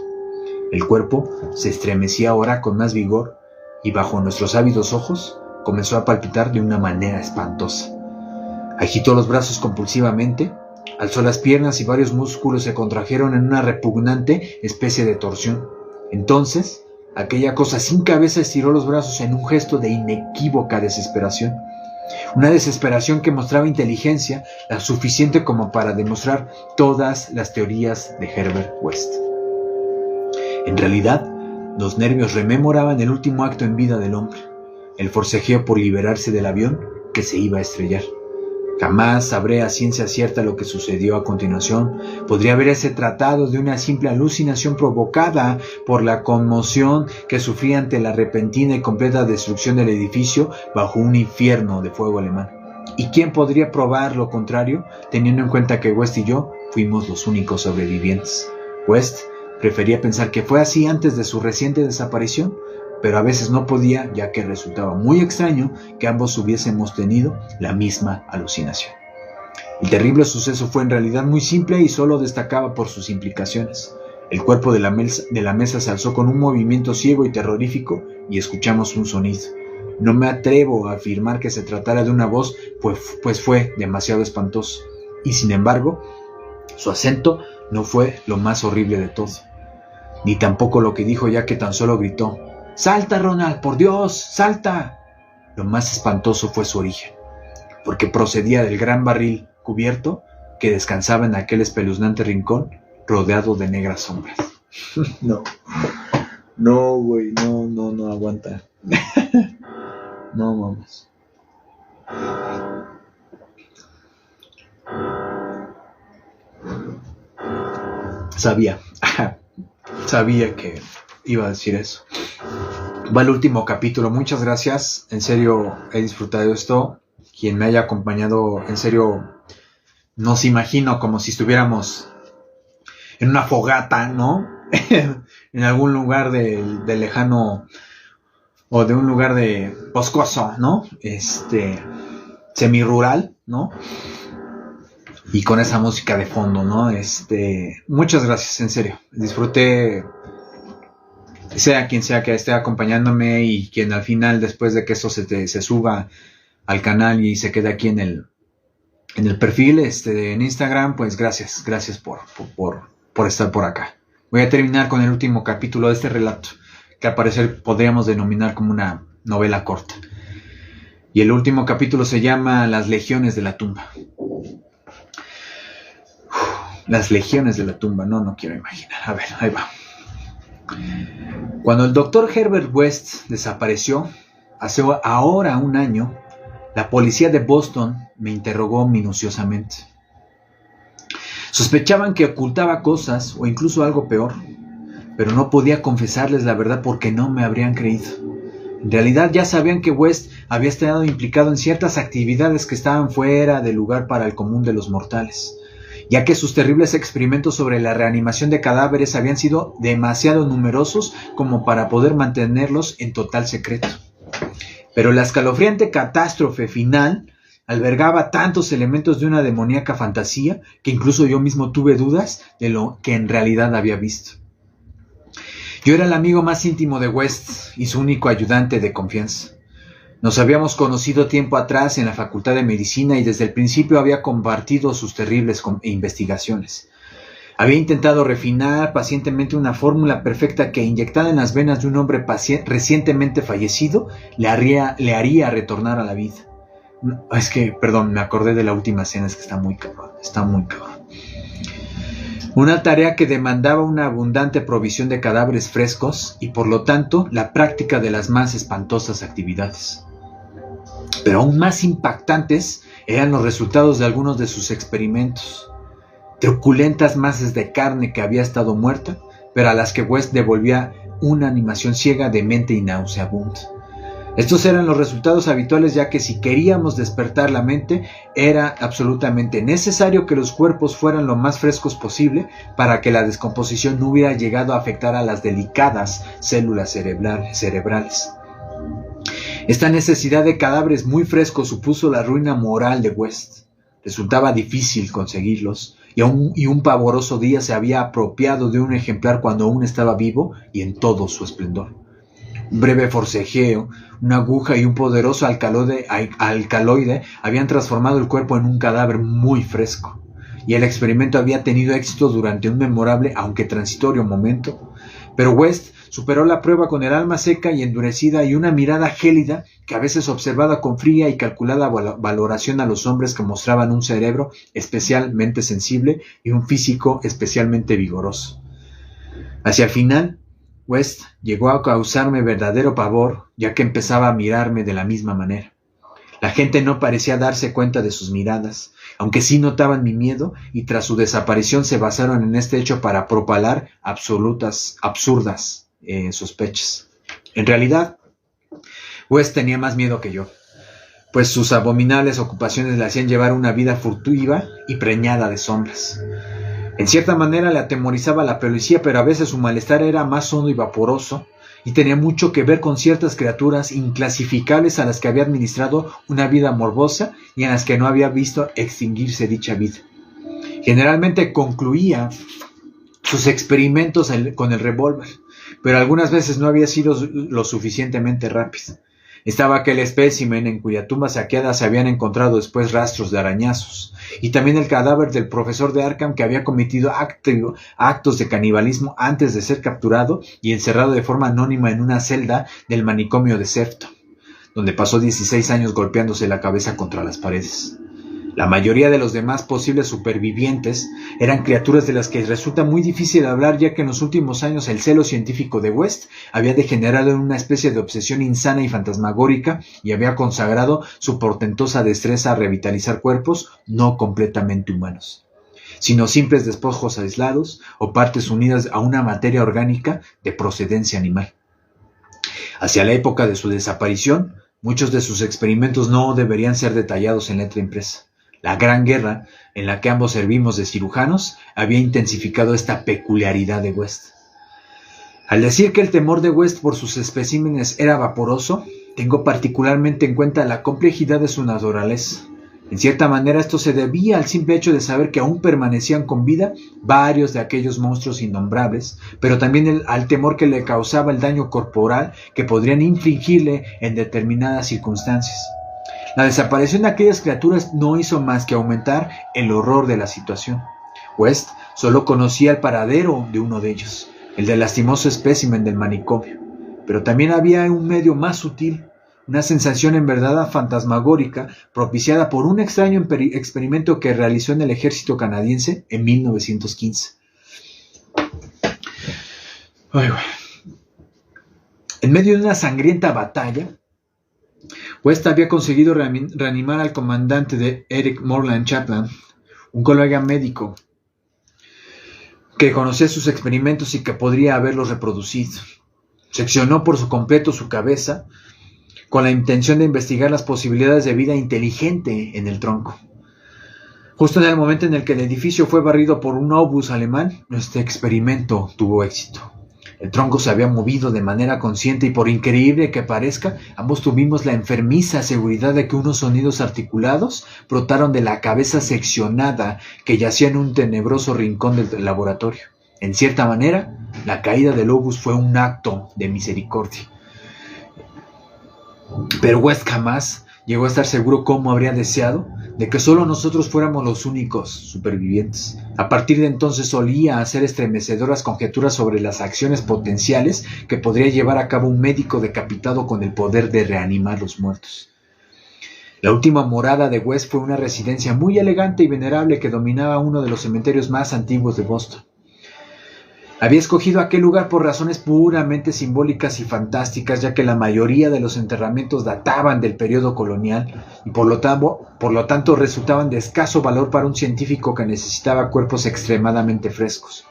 Speaker 1: El cuerpo se estremecía ahora con más vigor y bajo nuestros ávidos ojos comenzó a palpitar de una manera espantosa. Agitó los brazos compulsivamente, alzó las piernas y varios músculos se contrajeron en una repugnante especie de torsión. Entonces, aquella cosa sin cabeza estiró los brazos en un gesto de inequívoca desesperación. Una desesperación que mostraba inteligencia, la suficiente como para demostrar todas las teorías de Herbert West. En realidad, los nervios rememoraban el último acto en vida del hombre, el forcejeo por liberarse del avión que se iba a estrellar. Jamás sabré a ciencia cierta lo que sucedió a continuación. Podría haberse tratado de una simple alucinación provocada por la conmoción que sufría ante la repentina y completa destrucción del edificio bajo un infierno de fuego alemán. ¿Y quién podría probar lo contrario, teniendo en cuenta que West y yo fuimos los únicos sobrevivientes? West prefería pensar que fue así antes de su reciente desaparición, pero a veces no podía, ya que resultaba muy extraño que ambos hubiésemos tenido la misma alucinación. El terrible suceso fue en realidad muy simple y solo destacaba por sus implicaciones. El cuerpo de la mesa se alzó con un movimiento ciego y terrorífico y escuchamos un sonido. No me atrevo a afirmar que se tratara de una voz, pues fue demasiado espantoso. Y sin embargo, su acento no fue lo más horrible de todo, ni tampoco lo que dijo, ya que tan solo gritó: ¡Salta, Ronald! ¡Por Dios! ¡Salta! Lo más espantoso fue su origen, porque procedía del gran barril cubierto que descansaba en aquel espeluznante rincón rodeado de negras sombras. No, güey, no aguanta. No, vamos. Sabía que iba a decir eso. Va el último capítulo. Muchas gracias. En serio, he disfrutado esto. Quien me haya acompañado, en serio, nos imagino como si estuviéramos en una fogata, ¿no? En algún lugar de lejano, o de un lugar de boscoso, ¿no? Semirural, ¿no? Y con esa música de fondo, ¿no? Muchas gracias, en serio. Disfruté, sea quien sea que esté acompañándome, y quien al final, después de que esto se suba al canal y se quede aquí en el perfil en Instagram, pues gracias por estar por acá. Voy a terminar con el último capítulo de este relato, que al parecer podríamos denominar como una novela corta. Y el último capítulo se llama Las Legiones de la Tumba. Las Legiones de la Tumba, no quiero imaginar. A ver, ahí va. Cuando el doctor Herbert West desapareció, hace ahora un año, la policía de Boston me interrogó minuciosamente. Sospechaban que ocultaba cosas o incluso algo peor, pero no podía confesarles la verdad porque no me habrían creído. En realidad ya sabían que West había estado implicado en ciertas actividades que estaban fuera del lugar para el común de los mortales, ya que sus terribles experimentos sobre la reanimación de cadáveres habían sido demasiado numerosos como para poder mantenerlos en total secreto. Pero la escalofriante catástrofe final albergaba tantos elementos de una demoníaca fantasía que incluso yo mismo tuve dudas de lo que en realidad había visto. Yo era el amigo más íntimo de West y su único ayudante de confianza. Nos habíamos conocido tiempo atrás en la Facultad de Medicina y desde el principio había compartido sus terribles investigaciones. Había intentado refinar pacientemente una fórmula perfecta que, inyectada en las venas de un hombre recientemente fallecido, le haría retornar a la vida. Me acordé de la última escena, es que está muy cabrón. Una tarea que demandaba una abundante provisión de cadáveres frescos y, por lo tanto, la práctica de las más espantosas actividades. Pero aún más impactantes eran los resultados de algunos de sus experimentos. Truculentas masas de carne que había estado muerta, pero a las que West devolvía una animación ciega, demente y nauseabunda. Estos eran los resultados habituales, ya que si queríamos despertar la mente, era absolutamente necesario que los cuerpos fueran lo más frescos posible para que la descomposición no hubiera llegado a afectar a las delicadas células cerebrales. Esta necesidad de cadáveres muy frescos supuso la ruina moral de West. Resultaba difícil conseguirlos, y un pavoroso día se había apropiado de un ejemplar cuando aún estaba vivo y en todo su esplendor. Un breve forcejeo, una aguja y un poderoso alcaloide habían transformado el cuerpo en un cadáver muy fresco, y el experimento había tenido éxito durante un memorable, aunque transitorio momento. Pero West superó la prueba con el alma seca y endurecida y una mirada gélida que a veces observaba con fría y calculada valoración a los hombres que mostraban un cerebro especialmente sensible y un físico especialmente vigoroso. Hacia el final, West llegó a causarme verdadero pavor, ya que empezaba a mirarme de la misma manera. La gente no parecía darse cuenta de sus miradas, aunque sí notaban mi miedo, y tras su desaparición se basaron en este hecho para propalar absurdas sospechas. En realidad, West tenía más miedo que yo, pues sus abominables ocupaciones le hacían llevar una vida furtiva y preñada de sombras. En cierta manera le atemorizaba la policía, pero a veces su malestar era más hondo y vaporoso, y tenía mucho que ver con ciertas criaturas inclasificables a las que había administrado una vida morbosa y en las que no había visto extinguirse dicha vida. Generalmente concluía sus experimentos con el revólver, pero algunas veces no había sido lo suficientemente rápido. Estaba aquel espécimen en cuya tumba saqueada se habían encontrado después rastros de arañazos, y también el cadáver del profesor de Arkham, que había cometido actos de canibalismo antes de ser capturado y encerrado de forma anónima en una celda del manicomio de Sefton, donde pasó 16 años golpeándose la cabeza contra las paredes. La mayoría de los demás posibles supervivientes eran criaturas de las que resulta muy difícil hablar, ya que en los últimos años el celo científico de West había degenerado en una especie de obsesión insana y fantasmagórica y había consagrado su portentosa destreza a revitalizar cuerpos no completamente humanos, sino simples despojos aislados o partes unidas a una materia orgánica de procedencia animal. Hacia la época de su desaparición, muchos de sus experimentos no deberían ser detallados en letra impresa. La Gran Guerra, en la que ambos servimos de cirujanos, había intensificado esta peculiaridad de West. Al decir que el temor de West por sus especímenes era vaporoso, tengo particularmente en cuenta la complejidad de su naturaleza. En cierta manera esto se debía al simple hecho de saber que aún permanecían con vida varios de aquellos monstruos innombrables, pero también al temor que le causaba el daño corporal que podrían infligirle en determinadas circunstancias. La desaparición de aquellas criaturas no hizo más que aumentar el horror de la situación. West solo conocía el paradero de uno de ellos, el del lastimoso espécimen del manicomio, pero también había un medio más sutil, una sensación en verdad fantasmagórica propiciada por un extraño experimento que realizó en el ejército canadiense en 1915. En medio de una sangrienta batalla, West había conseguido reanimar al comandante de Eric Morland Chapman, un colega médico que conocía sus experimentos y que podría haberlos reproducido. Seccionó por completo su cabeza con la intención de investigar las posibilidades de vida inteligente en el tronco. Justo en el momento en el que el edificio fue barrido por un obús alemán, este experimento tuvo éxito. El tronco se había movido de manera consciente y, por increíble que parezca, ambos tuvimos la enfermiza seguridad de que unos sonidos articulados brotaron de la cabeza seccionada que yacía en un tenebroso rincón del laboratorio. En cierta manera, la caída del obús fue un acto de misericordia. Pero West jamás llegó a estar seguro, como habría deseado, de que solo nosotros fuéramos los únicos supervivientes. A partir de entonces solía hacer estremecedoras conjeturas sobre las acciones potenciales que podría llevar a cabo un médico decapitado con el poder de reanimar los muertos. La última morada de West fue una residencia muy elegante y venerable que dominaba uno de los cementerios más antiguos de Boston. Había escogido aquel lugar por razones puramente simbólicas y fantásticas, ya que la mayoría de los enterramientos databan del periodo colonial y por lo tanto resultaban de escaso valor para un científico que necesitaba cuerpos extremadamente frescos.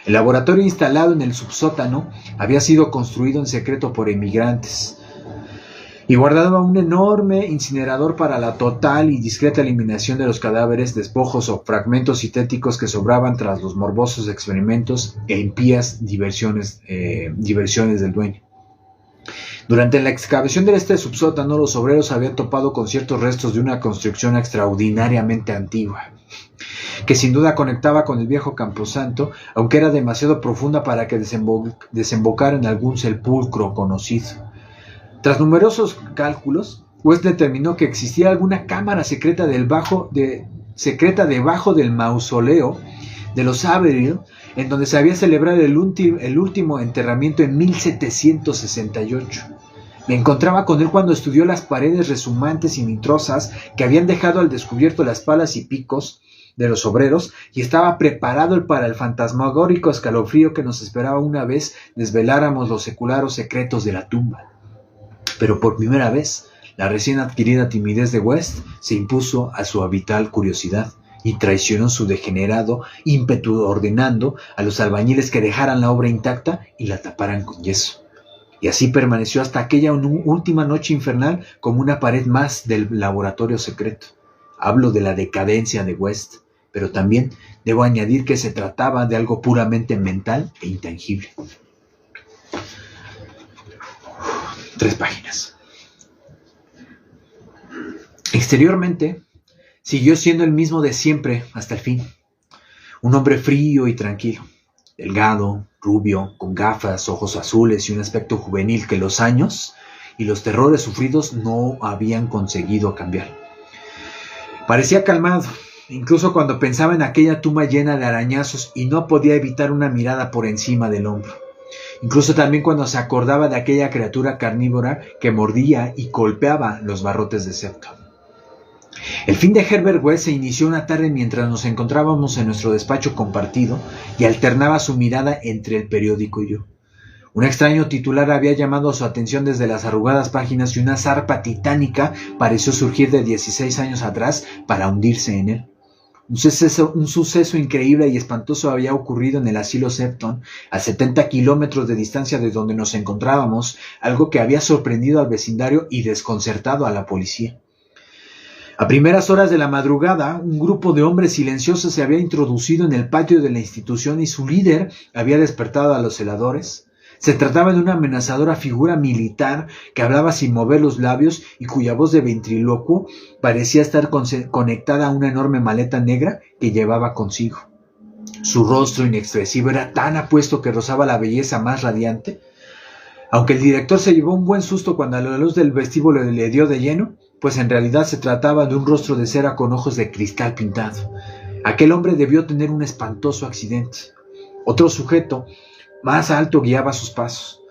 Speaker 1: El laboratorio instalado en el subsótano había sido construido en secreto por emigrantes y guardaba un enorme incinerador para la total y discreta eliminación de los cadáveres, despojos o fragmentos sintéticos que sobraban tras los morbosos experimentos e impías diversiones del dueño. Durante la excavación de este subsótano, los obreros habían topado con ciertos restos de una construcción extraordinariamente antigua, que sin duda conectaba con el viejo camposanto, aunque era demasiado profunda para que desembocara en algún sepulcro conocido. Tras numerosos cálculos, West determinó que existía alguna cámara secreta debajo del mausoleo de los Averil, en donde se había celebrado el último enterramiento en 1768. Me encontraba con él cuando estudió las paredes resumantes y nitrosas que habían dejado al descubierto las palas y picos de los obreros, y estaba preparado para el fantasmagórico escalofrío que nos esperaba una vez desveláramos los seculares secretos de la tumba. Pero por primera vez, la recién adquirida timidez de West se impuso a su habitual curiosidad y traicionó su degenerado ímpetu, ordenando a los albañiles que dejaran la obra intacta y la taparan con yeso. Y así permaneció hasta aquella última noche infernal como una pared más del laboratorio secreto. Hablo de la decadencia de West, pero también debo añadir que se trataba de algo puramente mental e intangible. 3 páginas. Exteriormente, siguió siendo el mismo de siempre hasta el fin. Un hombre frío y tranquilo, delgado, rubio, con gafas, ojos azules y un aspecto juvenil que los años y los terrores sufridos no habían conseguido cambiar. Parecía calmado, incluso cuando pensaba en aquella tumba llena de arañazos y no podía evitar una mirada por encima del hombro. Incluso también cuando se acordaba de aquella criatura carnívora que mordía y golpeaba los barrotes de Septon. El fin de Herbert West se inició una tarde mientras nos encontrábamos en nuestro despacho compartido y alternaba su mirada entre el periódico y yo. Un extraño titular había llamado su atención desde las arrugadas páginas y una zarpa titánica pareció surgir de 16 años atrás para hundirse en él. Un suceso increíble y espantoso había ocurrido en el asilo Septon, a 70 kilómetros de distancia de donde nos encontrábamos, algo que había sorprendido al vecindario y desconcertado a la policía. A primeras horas de la madrugada, un grupo de hombres silenciosos se había introducido en el patio de la institución y su líder había despertado a los celadores. Se trataba de una amenazadora figura militar que hablaba sin mover los labios y cuya voz de ventrílocuo parecía estar conectada a una enorme maleta negra que llevaba consigo. Su rostro inexpresivo era tan apuesto que rozaba la belleza más radiante. Aunque el director se llevó un buen susto cuando la luz del vestíbulo le dio de lleno, pues en realidad se trataba de un rostro de cera con ojos de cristal pintado. Aquel hombre debió tener un espantoso accidente. Otro sujeto más alto guiaba sus pasos.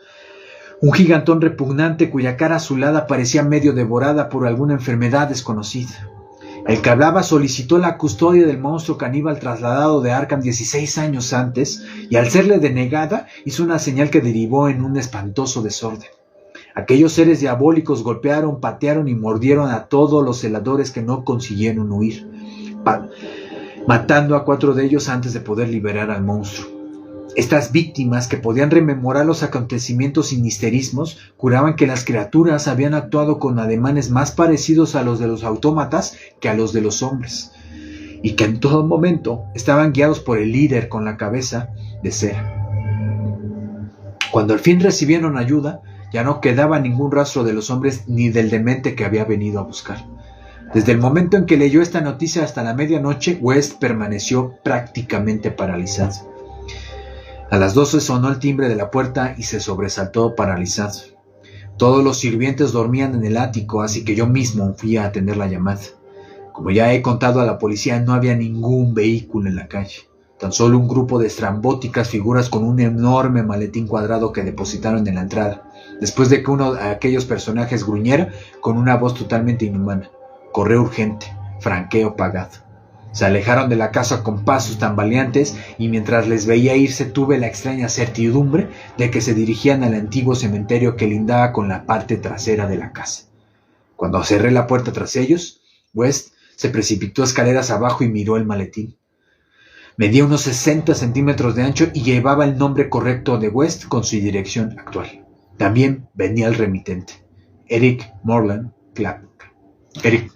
Speaker 1: Un gigantón repugnante cuya cara azulada parecía medio devorada por alguna enfermedad desconocida. El que hablaba solicitó la custodia del monstruo caníbal trasladado de Arkham 16 años antes y al serle denegada hizo una señal que derivó en un espantoso desorden. Aquellos seres diabólicos golpearon, patearon y mordieron a todos los celadores que no consiguieron huir, matando a 4 de ellos antes de poder liberar al monstruo. Estas víctimas, que podían rememorar los acontecimientos sinisterismos, juraban que las criaturas habían actuado con ademanes más parecidos a los de los autómatas que a los de los hombres, y que en todo momento estaban guiados por el líder con la cabeza de cera. Cuando al fin recibieron ayuda, ya no quedaba ningún rastro de los hombres ni del demente que había venido a buscar. Desde el momento en que leyó esta noticia hasta la medianoche, West permaneció prácticamente paralizado. A las 12 sonó el timbre de la puerta y se sobresaltó paralizado. Todos los sirvientes dormían en el ático, así que yo mismo fui a atender la llamada. Como ya he contado a la policía, no había ningún vehículo en la calle. Tan solo un grupo de estrambóticas figuras con un enorme maletín cuadrado que depositaron en la entrada, después de que uno de aquellos personajes gruñera con una voz totalmente inhumana: correo urgente, franqueo pagado. Se alejaron de la casa con pasos tambaleantes y mientras les veía irse tuve la extraña certidumbre de que se dirigían al antiguo cementerio que lindaba con la parte trasera de la casa. Cuando cerré la puerta tras ellos, West se precipitó escaleras abajo y miró el maletín. Medía unos 60 centímetros de ancho y llevaba el nombre correcto de West con su dirección actual. También venía el remitente. Eric Morland Clapcam. Eric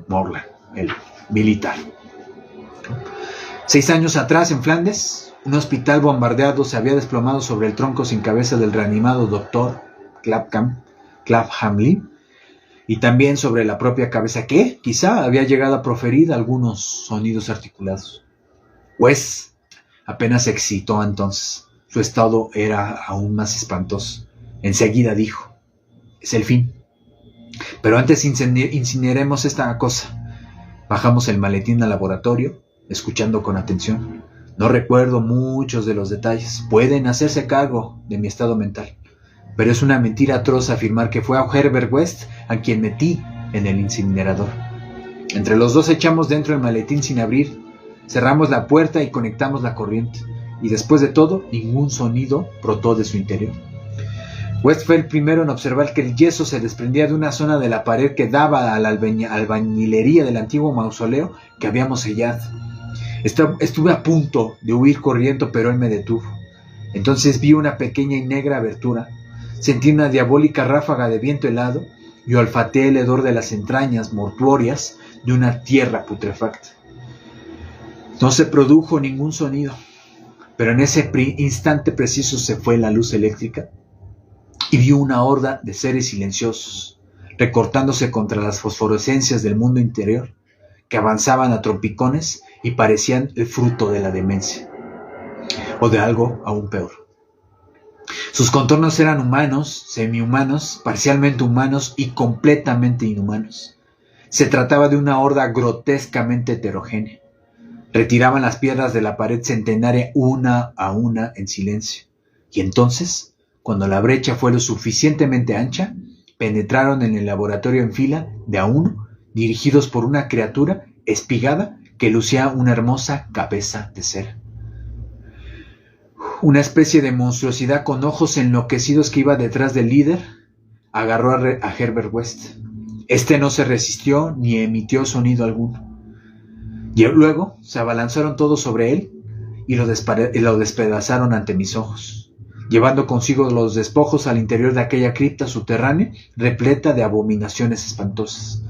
Speaker 1: Morland, el militar. 6 años atrás, en Flandes, un hospital bombardeado se había desplomado sobre el tronco sin cabeza del reanimado doctor Clapham Lee, y también sobre la propia cabeza que, quizá, había llegado a proferir algunos sonidos articulados. West apenas se excitó entonces. Su estado era aún más espantoso. Enseguida dijo: es el fin. Pero antes incineremos esta cosa. Bajamos el maletín al laboratorio, escuchando con atención. No recuerdo muchos de los detalles. Pueden hacerse cargo de mi estado mental. Pero es una mentira atroz afirmar que fue a Herbert West a quien metí en el incinerador. Entre los dos echamos dentro el maletín sin abrir, cerramos la puerta y conectamos la corriente. Y después de todo, ningún sonido brotó de su interior. West fue el primero en observar que el yeso se desprendía de una zona de la pared que daba a la albañilería del antiguo mausoleo que habíamos sellado. Estuve a punto de huir corriendo, pero él me detuvo. Entonces vi una pequeña y negra abertura, sentí una diabólica ráfaga de viento helado y olfateé el hedor de las entrañas mortuorias de una tierra putrefacta. No se produjo ningún sonido, pero en ese instante preciso se fue la luz eléctrica y vi una horda de seres silenciosos, recortándose contra las fosforescencias del mundo interior, que avanzaban a trompicones y parecían el fruto de la demencia, o de algo aún peor. Sus contornos eran humanos, semihumanos, parcialmente humanos y completamente inhumanos. Se trataba de una horda grotescamente heterogénea. Retiraban las piedras de la pared centenaria una a una en silencio. Y entonces, cuando la brecha fue lo suficientemente ancha, penetraron en el laboratorio en fila, de a uno, dirigidos por una criatura espigada que lucía una hermosa cabeza de cera. Una especie de monstruosidad con ojos enloquecidos que iba detrás del líder agarró a Herbert West. Este no se resistió ni emitió sonido alguno. Y luego se abalanzaron todos sobre él y lo despedazaron ante mis ojos, llevando consigo los despojos al interior de aquella cripta subterránea repleta de abominaciones espantosas.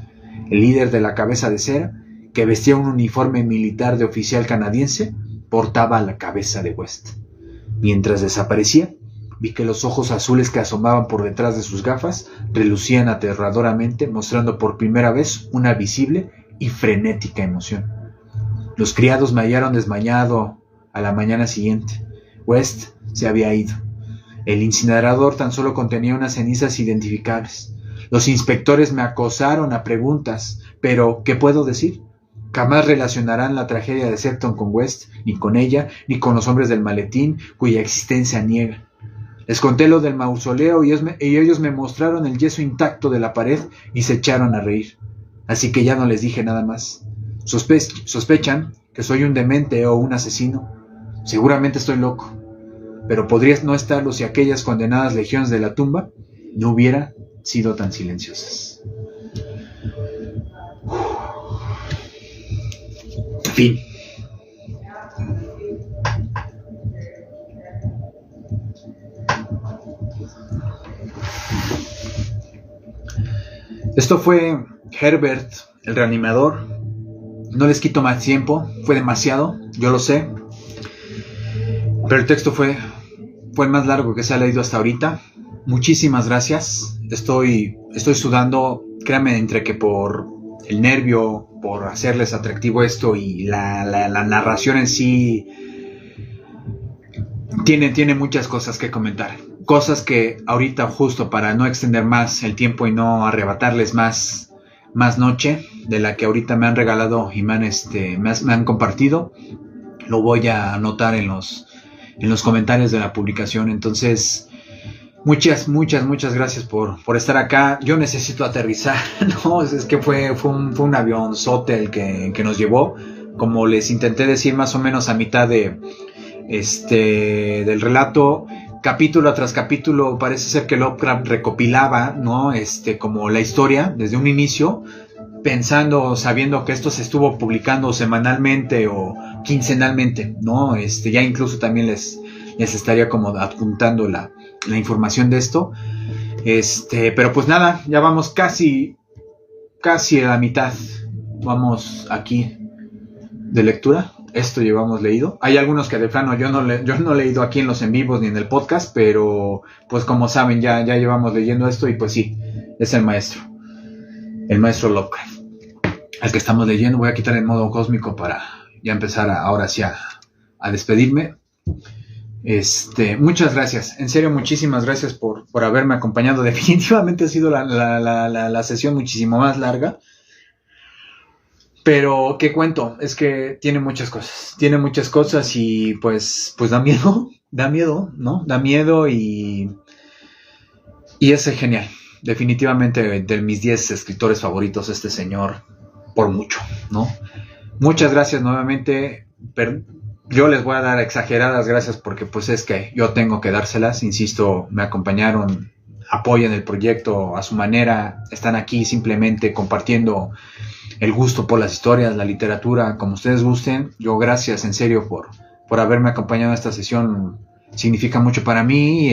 Speaker 1: El líder de la cabeza de cera, que vestía un uniforme militar de oficial canadiense, portaba la cabeza de West. Mientras desaparecía, vi que los ojos azules que asomaban por detrás de sus gafas relucían aterradoramente, mostrando por primera vez una visible y frenética emoción. Los criados me hallaron desmayado a la mañana siguiente. West se había ido. El incinerador tan solo contenía unas cenizas identificables. Los inspectores me acosaron a preguntas, pero ¿qué puedo decir? Jamás relacionarán la tragedia de Septon con West, ni con ella, ni con los hombres del maletín, cuya existencia niegan. Les conté lo del mausoleo y ellos me mostraron el yeso intacto de la pared y se echaron a reír. Así que ya no les dije nada más. Sospechan que soy un demente o un asesino. Seguramente estoy loco, pero podría no estarlo si aquellas condenadas legiones de la tumba no hubieran sido tan silenciosas. Fin. Esto fue Herbert, el reanimador. No les quito más tiempo, fue demasiado, yo lo sé. Pero el texto fue el más largo que se ha leído hasta ahorita. Muchísimas gracias. Estoy sudando, créanme, entre que por el nervio, por hacerles atractivo esto y la narración en sí tiene muchas cosas que comentar. Cosas que ahorita, justo para no extender más el tiempo y no arrebatarles más noche de la que ahorita me han regalado y me han compartido, lo voy a anotar en los comentarios de la publicación. Entonces, muchas gracias por estar acá. Yo necesito aterrizar, ¿no? Es que fue un avionzote el que nos llevó. Como les intenté decir más o menos a mitad del relato, capítulo tras capítulo, parece ser que Lovecraft recopilaba, ¿no? Como la historia desde un inicio, sabiendo que esto se estuvo publicando semanalmente o quincenalmente, ¿no? Ya incluso también les estaría como adjuntando la información de esto. Pero pues nada, ya vamos casi a la mitad. Vamos aquí de lectura. Esto llevamos leído. Hay algunos que de plano yo no he leído aquí en los en vivos ni en el podcast, pero pues como saben ya llevamos leyendo esto y pues sí, es el maestro Lovecraft el que estamos leyendo. Voy a quitar el modo cósmico para ya empezar ahora sí a despedirme. Muchas gracias, en serio, muchísimas gracias por haberme acompañado. Definitivamente ha sido la sesión muchísimo más larga. Pero, ¿qué cuento? Es que tiene muchas cosas y pues da miedo, ¿no? Da miedo y es genial. Definitivamente de mis 10 escritores favoritos, este señor, por mucho, ¿no? Muchas gracias nuevamente. Yo les voy a dar exageradas gracias porque pues es que yo tengo que dárselas. Insisto, me acompañaron, apoyan el proyecto a su manera, están aquí simplemente compartiendo el gusto por las historias, la literatura, como ustedes gusten. Yo gracias en serio por haberme acompañado en esta sesión, significa mucho para mí.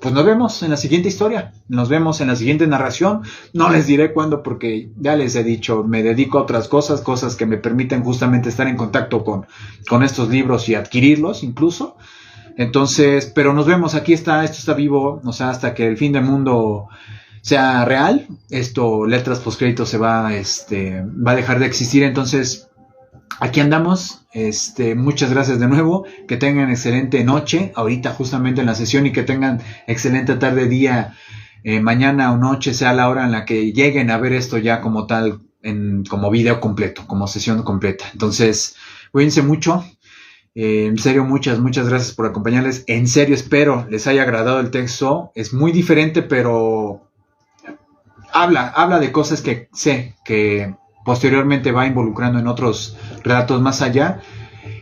Speaker 1: Pues nos vemos en la siguiente historia, nos vemos en la siguiente narración. No les diré cuándo porque ya les he dicho, me dedico a otras cosas que me permiten justamente estar en contacto con estos libros y adquirirlos incluso. Entonces, pero nos vemos, esto está vivo, o sea, hasta que el fin del mundo sea real, letras postcréditos se va a dejar de existir. Entonces, aquí andamos. Muchas gracias de nuevo, que tengan excelente noche ahorita justamente en la sesión y que tengan excelente tarde, día, mañana o noche, sea la hora en la que lleguen a ver esto ya como tal, como video completo, como sesión completa. Entonces, cuídense mucho. En serio, muchas gracias por acompañarles. En serio, espero les haya agradado el texto. Es muy diferente, pero habla de cosas que sé que posteriormente va involucrando en otros relatos más allá.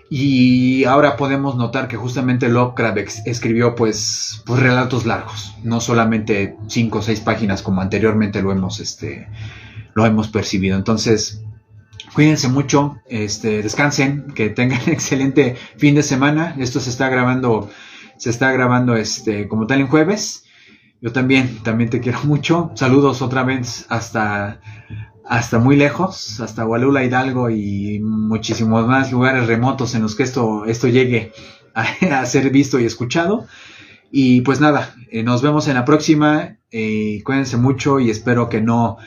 Speaker 1: Y ahora podemos notar que justamente Lovecraft escribió pues relatos largos, no solamente 5 o 6 páginas como anteriormente lo hemos percibido. Entonces, cuídense mucho, descansen, que tengan excelente fin de semana. Esto se está grabando como tal en jueves. Yo también te quiero mucho. Saludos otra vez hasta muy lejos, hasta Hualula, Hidalgo y muchísimos más lugares remotos en los que esto llegue a ser visto y escuchado. Y pues nada, nos vemos en la próxima. Cuídense mucho y espero que no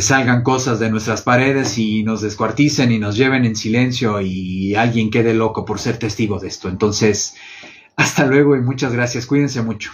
Speaker 1: salgan cosas de nuestras paredes y nos descuarticen y nos lleven en silencio y alguien quede loco por ser testigo de esto. Entonces, hasta luego y muchas gracias. Cuídense mucho.